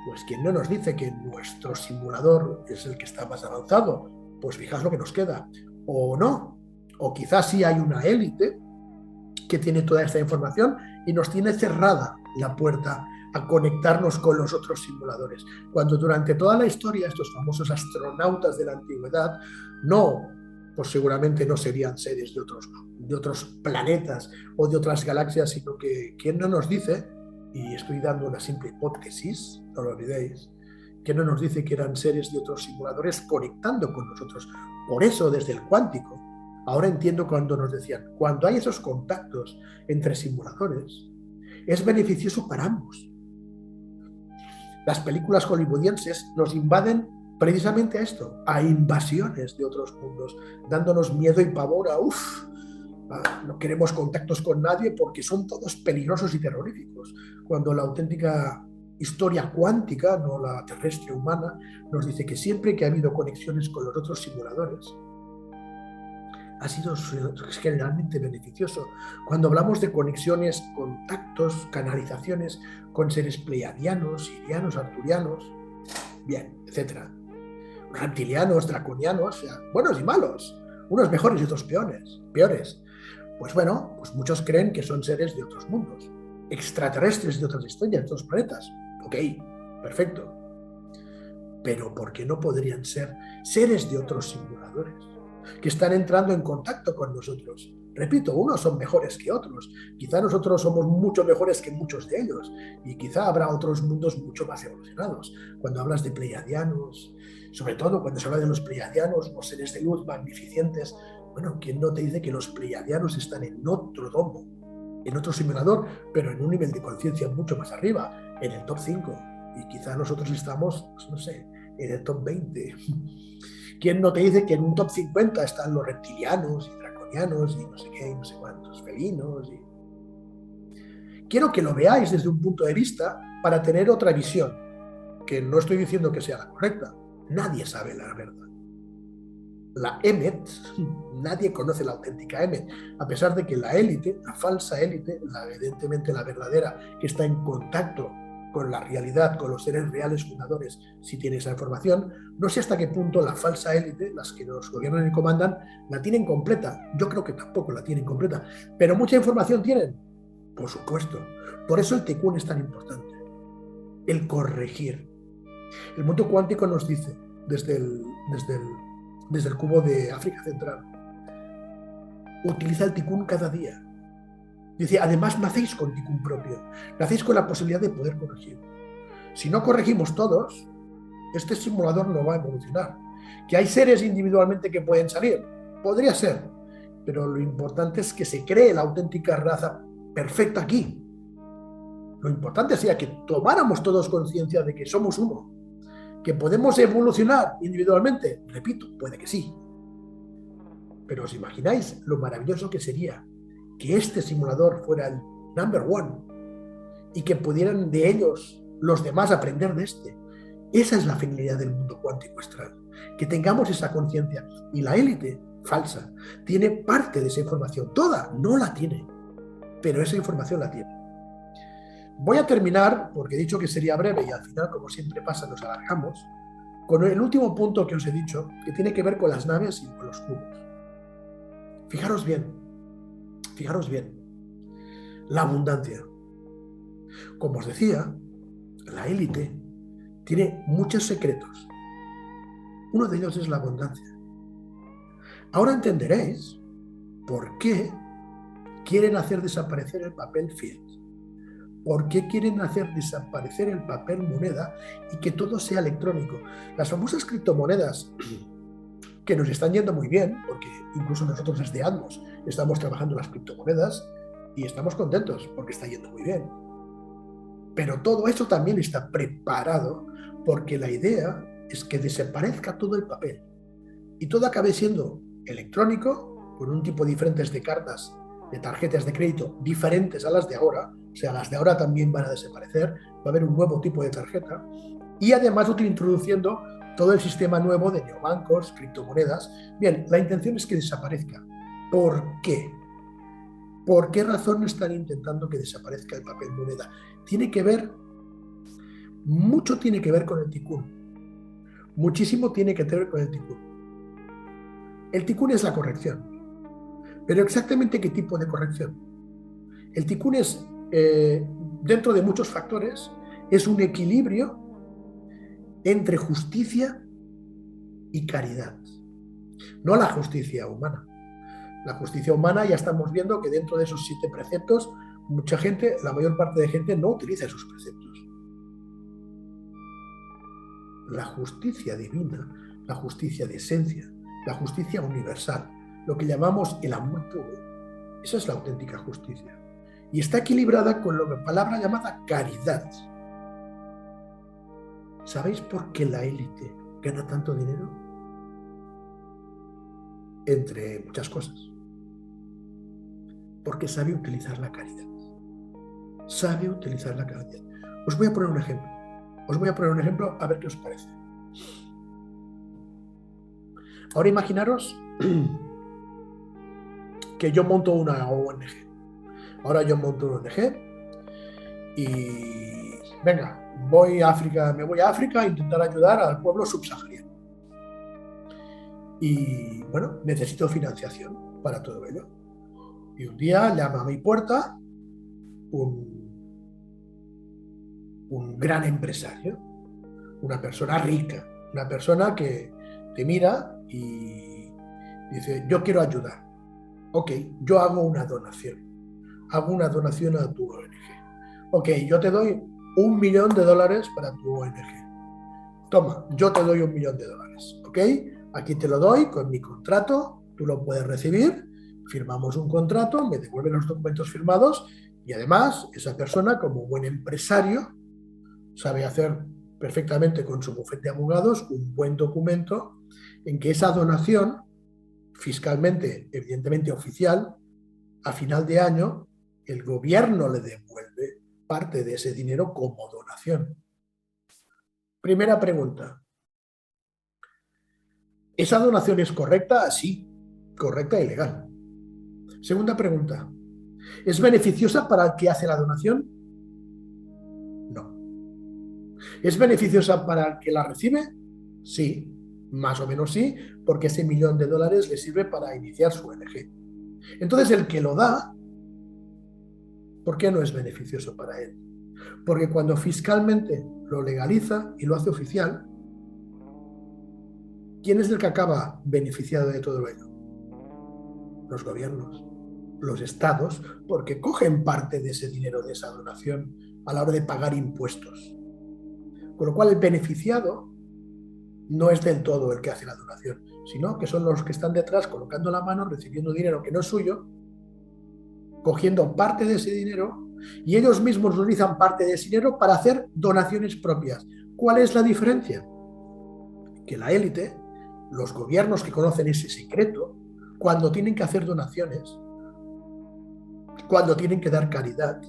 Pues ¿quién no nos dice que nuestro simulador es el que está más avanzado? Pues fijaos lo que nos queda. O no. O quizás sí hay una élite que tiene toda esta información y nos tiene cerrada la puerta a conectarnos con los otros simuladores. Cuando durante toda la historia estos famosos astronautas de la antigüedad pues seguramente no serían seres de otros planetas o de otras galaxias, sino que ¿quién no nos dice, y estoy dando una simple hipótesis, no lo olvidéis, que no nos dice que eran seres de otros simuladores conectando con nosotros? Por eso, desde el cuántico, ahora entiendo cuando nos decían, cuando hay esos contactos entre simuladores, es beneficioso para ambos. Las películas hollywoodienses nos invaden precisamente a esto, a invasiones de otros mundos, dándonos miedo y pavor no queremos contactos con nadie porque son todos peligrosos y terroríficos, cuando la auténtica historia cuántica, no la terrestre humana, nos dice que siempre que ha habido conexiones con los otros simuladores, ha sido generalmente beneficioso. Cuando hablamos de conexiones, contactos, canalizaciones con seres pleiadianos, sirianos, arturianos, bien, etc. Reptilianos, draconianos, o sea, buenos y malos, unos mejores y otros peores. Pues bueno, pues muchos creen que son seres de otros mundos, extraterrestres de otras estrellas, de otros planetas. Ok, perfecto. Pero ¿por qué no podrían ser seres de otros simuladores que están entrando en contacto con nosotros? Repito, unos son mejores que otros. Quizá nosotros somos mucho mejores que muchos de ellos. Y quizá habrá otros mundos mucho más evolucionados. Cuando hablas de pleiadianos, sobre todo cuando se habla de los pleiadianos, los seres de luz magnificentes, bueno, ¿quién no te dice que los pleiadianos están en otro domo, en otro simulador, pero en un nivel de conciencia mucho más arriba, en el top 5? Y quizá nosotros estamos, pues no sé, en el top 20. ¿Quién no te dice que en un top 50 están los reptilianos y draconianos y no sé qué, y no sé cuántos, felinos? Quiero que lo veáis desde un punto de vista para tener otra visión, que no estoy diciendo que sea la correcta. Nadie sabe la verdad. La Emet, nadie conoce la auténtica Emet, a pesar de que la élite, la falsa élite, evidentemente la verdadera, que está en contacto con la realidad, con los seres reales fundadores, si tiene esa información, no sé hasta qué punto la falsa élite, las que nos gobiernan y comandan, la tienen completa. Yo creo que tampoco la tienen completa, pero mucha información tienen, por supuesto. Por eso el Tikkun es tan importante, el corregir. El mundo cuántico nos dice, desde el cubo de África Central, utiliza el Tikkun cada día. Dice, además nacéis con Tikkun propio, nacéis con la posibilidad de poder corregir. Si no corregimos todos, este simulador no va a evolucionar. ¿Que hay seres individualmente que pueden salir? Podría ser, pero lo importante es que se cree la auténtica raza perfecta aquí. Lo importante sería que tomáramos todos conciencia de que somos uno, que podemos evolucionar individualmente. Repito, puede que sí. Pero ¿os imagináis lo maravilloso que sería que este simulador fuera el number one y que pudieran de ellos los demás aprender de este? Esa es la finalidad del mundo cuántico astral, que tengamos esa conciencia. Y la élite falsa tiene parte de esa información, toda no la tiene, pero esa información la tiene. Voy a terminar, porque he dicho que sería breve y al final, como siempre pasa, nos alargamos, con el último punto que os he dicho, que tiene que ver con las naves y con los cubos. Fijaros bien, la abundancia. Como os decía, la élite tiene muchos secretos. Uno de ellos es la abundancia. Ahora entenderéis por qué quieren hacer desaparecer el papel fiat. ¿Por qué quieren hacer desaparecer el papel moneda y que todo sea electrónico? Las famosas criptomonedas, que nos están yendo muy bien, porque incluso nosotros desde Atmos estamos trabajando las criptomonedas y estamos contentos porque está yendo muy bien. Pero todo eso también está preparado porque la idea es que desaparezca todo el papel y todo acabe siendo electrónico, con un tipo diferente de cartas, de tarjetas de crédito diferentes a las de ahora. O sea, las de ahora también van a desaparecer, va a haber un nuevo tipo de tarjeta y además introduciendo todo el sistema nuevo de neobancos, criptomonedas. Bien, la intención es que desaparezca. ¿Por qué? ¿Por qué razón están intentando que desaparezca el papel moneda? Mucho tiene que ver con el tikkun. Muchísimo tiene que ver con el tikkun. El tikkun es la corrección. Pero exactamente qué tipo de corrección. El tikkun es, dentro de muchos factores, es un equilibrio entre justicia y caridad. No la justicia humana. La justicia humana ya estamos viendo que dentro de esos 7 preceptos, mucha gente, la mayor parte de gente no utiliza esos preceptos. La justicia divina, la justicia de esencia, la justicia universal, lo que llamamos el amor puro, esa es la auténtica justicia. Y está equilibrada con la palabra llamada caridad. ¿Sabéis por qué la élite gana tanto dinero? Entre muchas cosas. Porque sabe utilizar la caridad. Sabe utilizar la caridad. Os voy a poner un ejemplo. A ver qué os parece. Ahora imaginaros que yo monto una ONG. Ahora yo monto una ONG y venga, me voy a África a intentar ayudar al pueblo subsahariano. Y bueno, necesito financiación para todo ello. Y un día llama a mi puerta un gran empresario, una persona rica, una persona que te mira y dice, yo quiero ayudar. Ok, yo hago una donación. Hago una donación a tu ONG. Ok, yo te doy $1 millón para tu ONG. Toma, yo te doy $1 millón. Ok, aquí te lo doy con mi contrato, tú lo puedes recibir, firmamos un contrato, me devuelven los documentos firmados y además esa persona, como buen empresario, sabe hacer perfectamente con su bufete de abogados un buen documento en que esa donación, fiscalmente, evidentemente oficial, a final de año, el gobierno le devuelve parte de ese dinero como donación. Primera pregunta. ¿Esa donación es correcta? Sí, correcta y legal. Segunda pregunta. ¿Es beneficiosa para el que hace la donación? No. ¿Es beneficiosa para el que la recibe? Sí, más o menos sí, porque ese $1 millón le sirve para iniciar su ONG. Entonces, el que lo da, ¿por qué no es beneficioso para él? Porque cuando fiscalmente lo legaliza y lo hace oficial, ¿quién es el que acaba beneficiado de todo ello? Los gobiernos, los estados, porque cogen parte de ese dinero, de esa donación, a la hora de pagar impuestos. Con lo cual, el beneficiado no es del todo el que hace la donación, sino que son los que están detrás colocando la mano, recibiendo dinero que no es suyo, cogiendo parte de ese dinero y ellos mismos utilizan parte de ese dinero para hacer donaciones propias. ¿Cuál es la diferencia? Que la élite, los gobiernos que conocen ese secreto, cuando tienen que hacer donaciones, cuando tienen que dar caridad,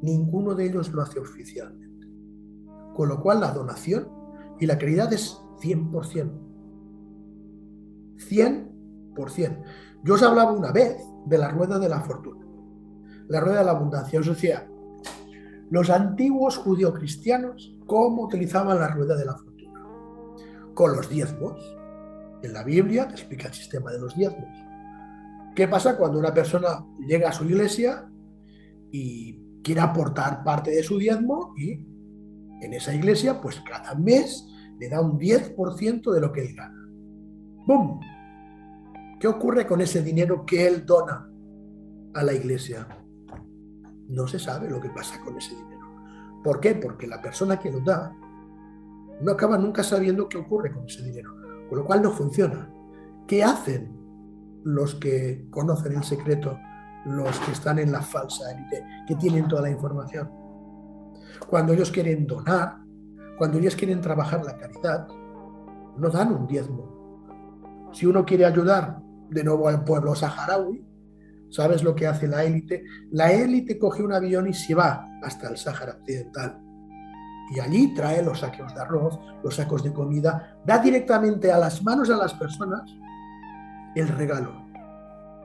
ninguno de ellos lo hace oficialmente. Con lo cual la donación y la caridad es 100%. 100%. Yo os hablaba una vez de la rueda de la fortuna, la rueda de la abundancia. Os decía, los antiguos judeocristianos, ¿cómo utilizaban la rueda de la fortuna? Con los diezmos. En la Biblia te explica el sistema de los diezmos. ¿Qué pasa cuando una persona llega a su iglesia y quiere aportar parte de su diezmo y en esa iglesia, pues cada mes le da un 10% de lo que él gana? ¡Bum! ¿Qué ocurre con ese dinero que él dona a la iglesia? No se sabe lo que pasa con ese dinero. ¿Por qué? Porque la persona que lo da no acaba nunca sabiendo qué ocurre con ese dinero, con lo cual no funciona. ¿Qué hacen los que conocen el secreto, los que están en la falsa élite, que tienen toda la información? Cuando ellos quieren donar, cuando ellos quieren trabajar la caridad, no dan un diezmo. Si uno quiere ayudar de nuevo al pueblo saharaui, ¿sabes lo que hace la élite? La élite coge un avión y se va hasta el Sáhara Occidental. Y allí trae los sacos de arroz, los sacos de comida, da directamente a las manos de las personas el regalo,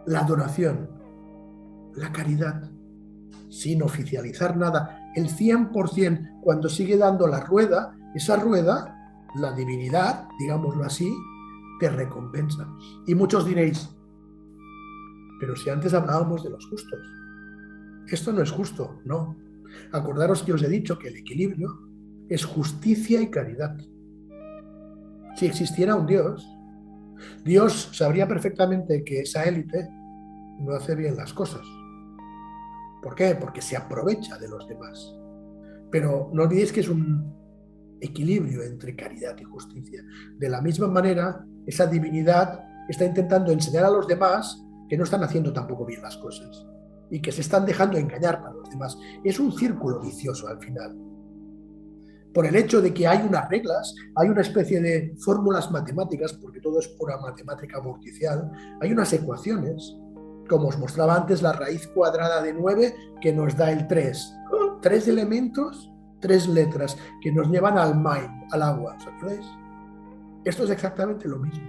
la donación, la caridad, sin oficializar nada. El 100%, cuando sigue dando la rueda, esa rueda, la divinidad, digámoslo así, te recompensa. Y muchos diréis, pero si antes hablábamos de los justos, esto no es justo, no. Acordaros que os he dicho que el equilibrio es justicia y caridad. Si existiera un Dios, Dios sabría perfectamente que esa élite no hace bien las cosas. ¿Por qué? Porque se aprovecha de los demás. Pero no olvidéis que es un equilibrio entre caridad y justicia. De la misma manera, esa divinidad está intentando enseñar a los demás que no están haciendo tampoco bien las cosas y que se están dejando engañar para los demás. Es un círculo vicioso al final. Por el hecho de que hay unas reglas, hay una especie de fórmulas matemáticas, porque todo es pura matemática vorticial, hay unas ecuaciones, como os mostraba antes, la raíz cuadrada de 9 que nos da el 3. 3 elementos, 3 letras, que nos llevan al mind, al agua, ¿os acordáis? Esto es exactamente lo mismo.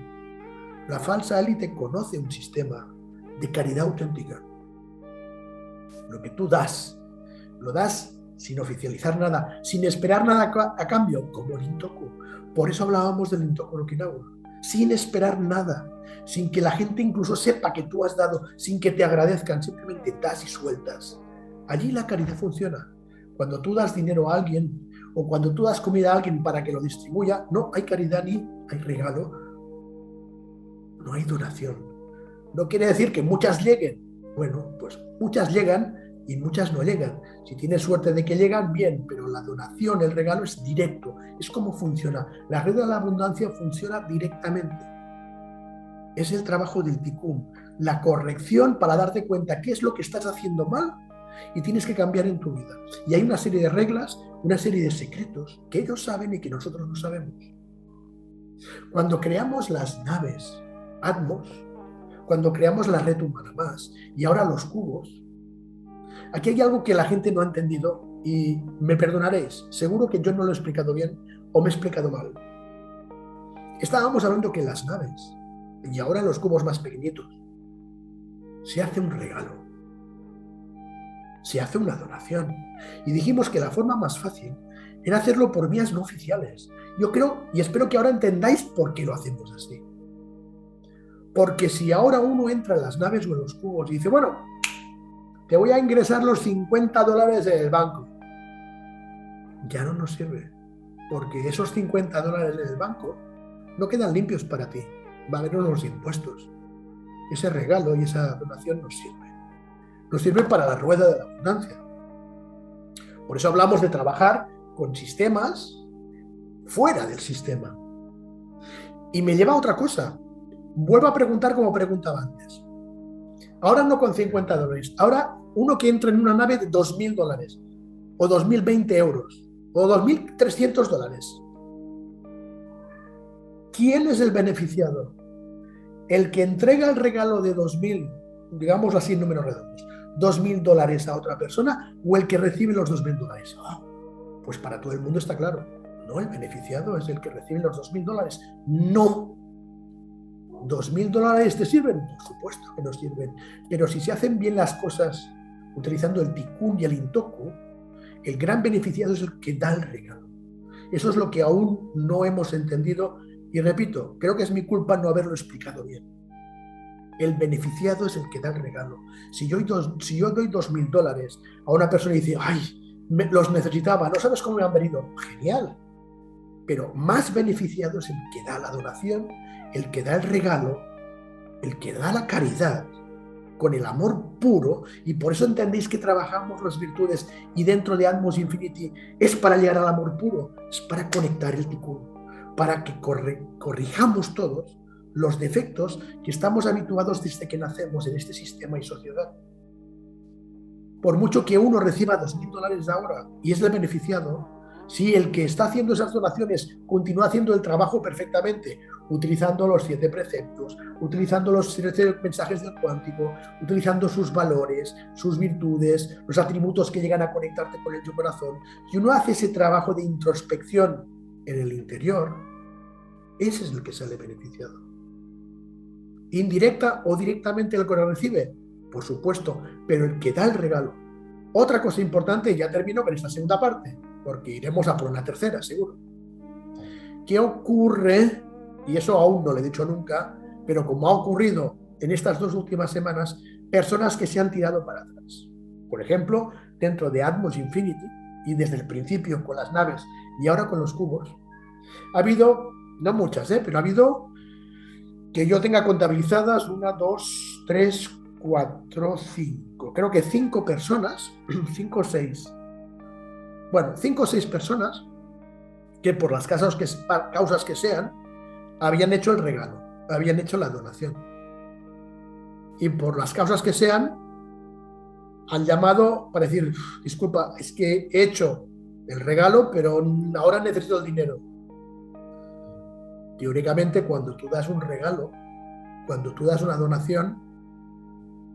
La falsa élite conoce un sistema de caridad auténtica. Lo que tú das, lo das sin oficializar nada, sin esperar nada a cambio, como el Intoku. Por eso hablábamos del Intoku no Kinawa. Sin esperar nada, sin que la gente incluso sepa que tú has dado, sin que te agradezcan, simplemente das y sueltas. Allí la caridad funciona. Cuando tú das dinero a alguien o cuando tú das comida a alguien para que lo distribuya, no hay caridad ni hay regalo, no hay donación. No quiere decir que muchas lleguen. Bueno, pues muchas llegan y muchas no llegan. Si tienes suerte de que llegan, bien, pero la donación, el regalo es directo. Es como funciona. La red de la abundancia funciona directamente. Es el trabajo del tikkun, la corrección para darte cuenta qué es lo que estás haciendo mal y tienes que cambiar en tu vida. Y hay una serie de reglas, una serie de secretos que ellos saben y que nosotros no sabemos. Cuando creamos las naves Atmos, cuando creamos la red humana más y ahora los cubos, aquí hay algo que la gente no ha entendido y me perdonaréis, seguro que yo no lo he explicado bien o me he explicado mal. Estábamos hablando que las naves y ahora los cubos más pequeñitos se hace un regalo, se hace una donación y dijimos que la forma más fácil era hacerlo por vías no oficiales. Yo creo y espero que ahora entendáis por qué lo hacemos así. Porque si ahora uno entra en las naves o en los cubos y dice, bueno, te voy a ingresar los $50 del banco, ya no nos sirve, porque esos $50 del banco no quedan limpios para ti, va a haber unos impuestos. Ese regalo y esa donación nos sirve. Nos sirve para la rueda de la abundancia. Por eso hablamos de trabajar con sistemas fuera del sistema. Y me lleva a otra cosa. Vuelvo a preguntar como preguntaba antes. Ahora no con $50, ahora uno que entra en una nave de $2.000 o 2.020 euros o $2.300. ¿Quién es el beneficiado? ¿El que entrega el regalo de 2.000, digamos así en números redondos, $2.000 a otra persona, o el que recibe los $2.000? Pues para todo el mundo está claro. No, el beneficiado es el que recibe los $2.000. No. ¿$2.000 te sirven? Por supuesto que nos sirven. Pero si se hacen bien las cosas utilizando el Tikkun y el Intoku, el gran beneficiado es el que da el regalo. Eso es lo que aún no hemos entendido y repito, creo que es mi culpa no haberlo explicado bien. El beneficiado es el que da el regalo. Si yo doy $2.000 a una persona y dice, ay, los necesitaba, no sabes cómo me han venido. Genial. Pero más beneficiado es el que da la donación, el que da el regalo, el que da la caridad, con el amor puro, y por eso entendéis que trabajamos las virtudes y dentro de Atmos Infinity es para llegar al amor puro, es para conectar el Tikkun, para que corrijamos todos los defectos que estamos habituados desde que nacemos en este sistema y sociedad. Por mucho que uno reciba $2.000 ahora y es el beneficiado, si el que está haciendo esas donaciones continúa haciendo el trabajo perfectamente, utilizando los 7 preceptos, utilizando los 13 mensajes del cuántico, utilizando sus valores, sus virtudes, los atributos que llegan a conectarte con el yo corazón, si uno hace ese trabajo de introspección en el interior, ese es el que sale beneficiado. Indirecta o directamente el que lo recibe, por supuesto, pero el que da el regalo. Otra cosa importante, y ya termino con esta segunda parte, porque iremos a por una tercera, seguro. ¿Qué ocurre? Y eso aún no lo he dicho nunca, pero como ha ocurrido en estas 2 últimas semanas, personas que se han tirado para atrás. Por ejemplo, dentro de Atmos Infinity, y desde el principio con las naves y ahora con los cubos, ha habido, no muchas, pero ha habido que yo tenga contabilizadas 1, 2, 3, 4, 5. Creo que 5 personas, 5 o 6. Bueno, 5 o 6 personas que por las causas que sean, habían hecho el regalo, habían hecho la donación. Y por las causas que sean, han llamado para decir, disculpa, es que he hecho el regalo, pero ahora necesito el dinero. Teóricamente, cuando tú das un regalo, cuando tú das una donación,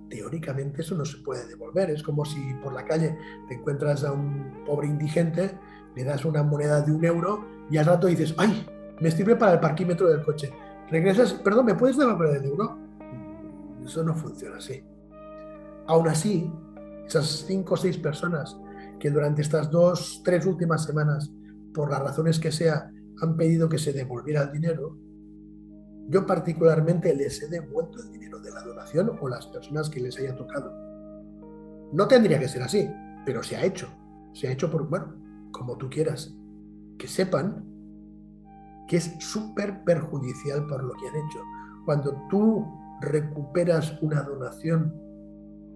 teóricamente eso no se puede devolver. Es como si por la calle te encuentras a un pobre indigente, le das una moneda de €1 y al rato dices, ¡ay! Me sirve para el parquímetro del coche. Regresas, perdón, ¿me puedes devolver el euro? Eso no funciona así. Aún así, esas 5 o 6 personas que durante estas 2, 3 últimas semanas, por las razones que sea, han pedido que se devolviera el dinero, yo particularmente les he devuelto el dinero de la donación o las personas que les haya tocado. No tendría que ser así, pero se ha hecho. Se ha hecho por, bueno, como tú quieras. Que sepan que es súper perjudicial por lo que han hecho. Cuando tú recuperas una donación,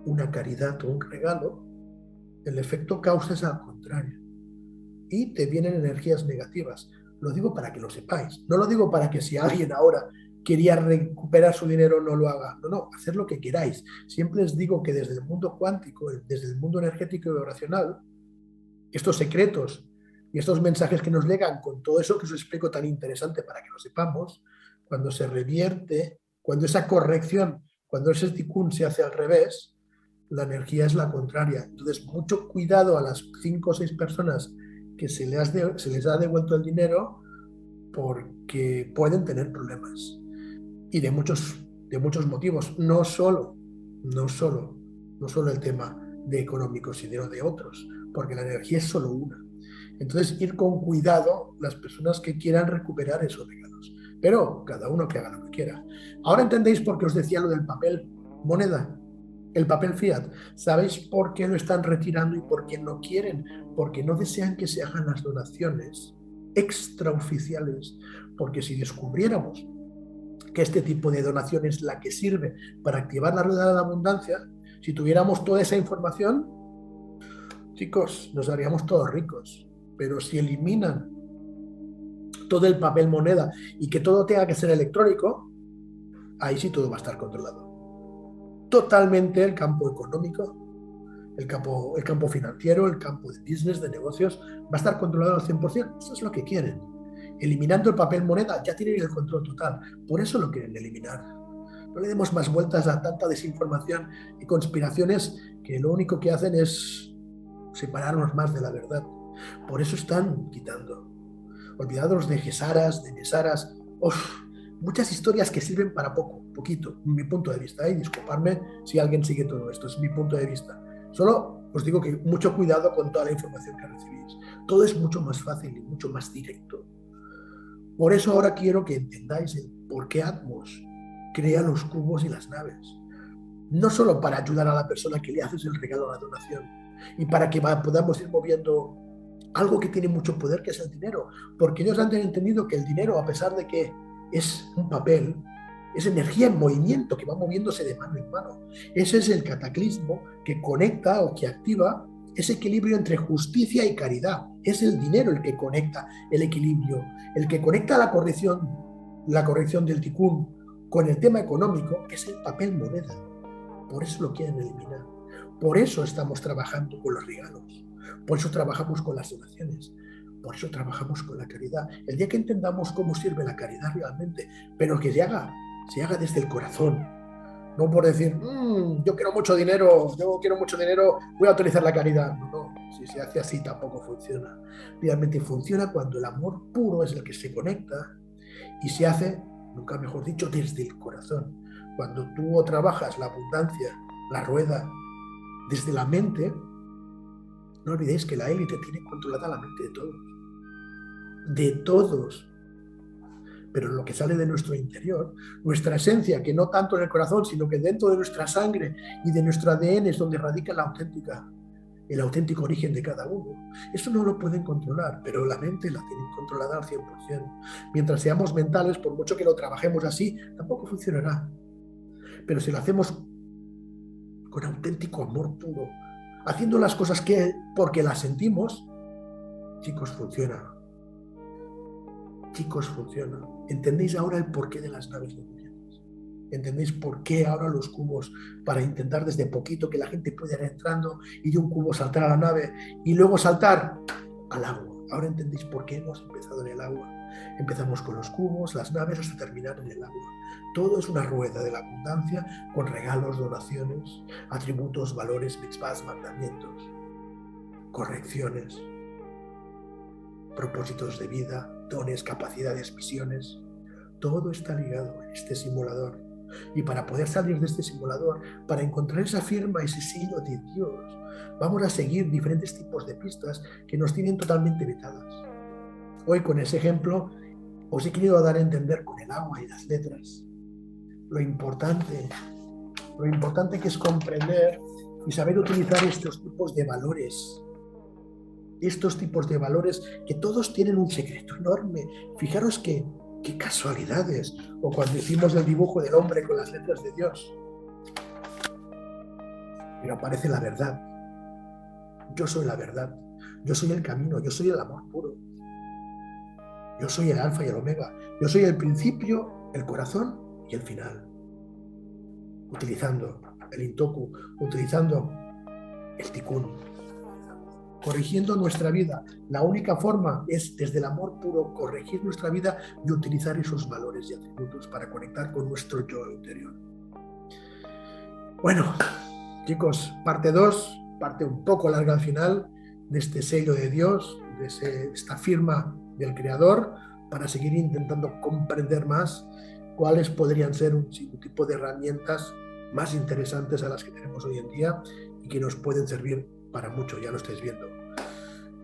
una caridad o un regalo, el efecto causa es al contrario. Y te vienen energías negativas. Lo digo para que lo sepáis. No lo digo para que si alguien ahora quería recuperar su dinero no lo haga. No, no, haced lo que queráis. Siempre les digo que desde el mundo cuántico, desde el mundo energético y vibracional, estos secretos y estos mensajes que nos llegan con todo eso que os explico tan interesante para que lo sepamos, cuando se revierte, cuando esa corrección, cuando ese tikkun se hace al revés, la energía es la contraria. Entonces, mucho cuidado a las 5 o 6 personas que se les ha devuelto el dinero porque pueden tener problemas. Y de muchos motivos, no solo el tema de económicos, sino de otros, porque la energía es solo una. Entonces, ir con cuidado las personas que quieran recuperar esos regalos. Pero cada uno que haga lo que quiera. Ahora entendéis por qué os decía lo del papel moneda, el papel fiat. ¿Sabéis por qué lo están retirando y por qué no quieren? Porque no desean que se hagan las donaciones extraoficiales. Porque si descubriéramos que este tipo de donación es la que sirve para activar la rueda de la abundancia, si tuviéramos toda esa información, chicos, nos haríamos todos ricos. Pero si eliminan todo el papel moneda y que todo tenga que ser electrónico, ahí sí todo va a estar controlado. Totalmente el campo económico, el campo financiero, el campo de business, de negocios, va a estar controlado al 100%. Eso es lo que quieren. Eliminando el papel moneda ya tienen el control total. Por eso lo quieren eliminar. No le demos más vueltas a tanta desinformación y conspiraciones que lo único que hacen es separarnos más de la verdad. Por eso están quitando. Olvidados de Gesaras, de Mesaras, muchas historias que sirven para poquito, mi punto de vista, y disculpadme si alguien sigue todo esto, es mi punto de vista. Solo os digo que mucho cuidado con toda la información que recibís. Todo es mucho más fácil y mucho más directo. Por eso ahora quiero que entendáis el por qué Atmos crea los cubos y las naves. No solo para ayudar a la persona que le haces el regalo a la donación y para que podamos ir moviendo algo que tiene mucho poder, que es el dinero, porque ellos han entendido que el dinero, a pesar de que es un papel, es energía en movimiento que va moviéndose de mano en mano. Ese es el cataclismo que conecta o que activa ese equilibrio entre justicia y caridad. Es el dinero el que conecta el equilibrio, el que conecta la corrección del tikkun con el tema económico, que es el papel moneda. Por eso lo quieren eliminar. Por eso estamos trabajando con los regalos. Por eso trabajamos con las donaciones. Por eso trabajamos con la caridad. El día que entendamos cómo sirve la caridad realmente, pero que se haga desde el corazón. No por decir, yo quiero mucho dinero, voy a utilizar la caridad. No, si se hace así tampoco funciona. Realmente funciona cuando el amor puro es el que se conecta y se hace, nunca mejor dicho, desde el corazón. Cuando tú trabajas la abundancia, la rueda, desde la mente, no olvidéis que la élite tiene controlada la mente de todos. De todos. Pero lo que sale de nuestro interior, nuestra esencia, que no tanto en el corazón, sino que dentro de nuestra sangre y de nuestro ADN es donde radica el auténtico origen de cada uno. Eso no lo pueden controlar, pero la mente la tienen controlada al 100%. Mientras seamos mentales, por mucho que lo trabajemos así, tampoco funcionará. Pero si lo hacemos con auténtico amor puro, haciendo las cosas porque las sentimos, chicos, funciona. Chicos, funciona. ¿Entendéis ahora el porqué de las naves luminosas? ¿Entendéis por qué ahora los cubos? Para intentar desde poquito que la gente pueda ir entrando y de un cubo saltar a la nave y luego saltar al agua. Ahora entendéis por qué hemos empezado en el agua. Empezamos con los cubos, las naves, hasta terminar en el agua. Todo es una rueda de la abundancia con regalos, donaciones, atributos, valores, mitzvahs, mandamientos, correcciones, propósitos de vida, dones, capacidades, misiones. Todo está ligado en este simulador. Y para poder salir de este simulador, para encontrar esa firma, ese sello de Dios, vamos a seguir diferentes tipos de pistas que nos tienen totalmente vetadas. Hoy, con ese ejemplo, os he querido dar a entender con el agua y las letras lo importante que es comprender y saber utilizar estos tipos de valores. Estos tipos de valores que todos tienen un secreto enorme. Fijaros qué casualidades. O cuando hicimos el dibujo del hombre con las letras de Dios. Pero aparece la verdad. Yo soy la verdad. Yo soy el camino. Yo soy el amor puro. Yo soy el alfa y el omega. Yo soy el principio, el corazón y el final. Utilizando el Intoku, utilizando el Tikkun, corrigiendo nuestra vida. La única forma es desde el amor puro corregir nuestra vida y utilizar esos valores y atributos para conectar con nuestro yo interior. Bueno, chicos, parte 2, parte un poco larga al final de este sello de Dios, de esta firma del Creador, para seguir intentando comprender más cuáles podrían ser un tipo de herramientas más interesantes a las que tenemos hoy en día y que nos pueden servir para mucho, ya lo estáis viendo.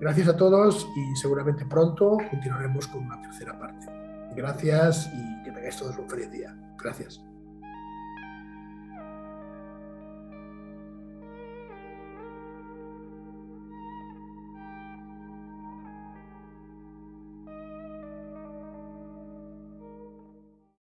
Gracias a todos y seguramente pronto continuaremos con una tercera parte. Gracias y que tengáis todos un feliz día. Gracias.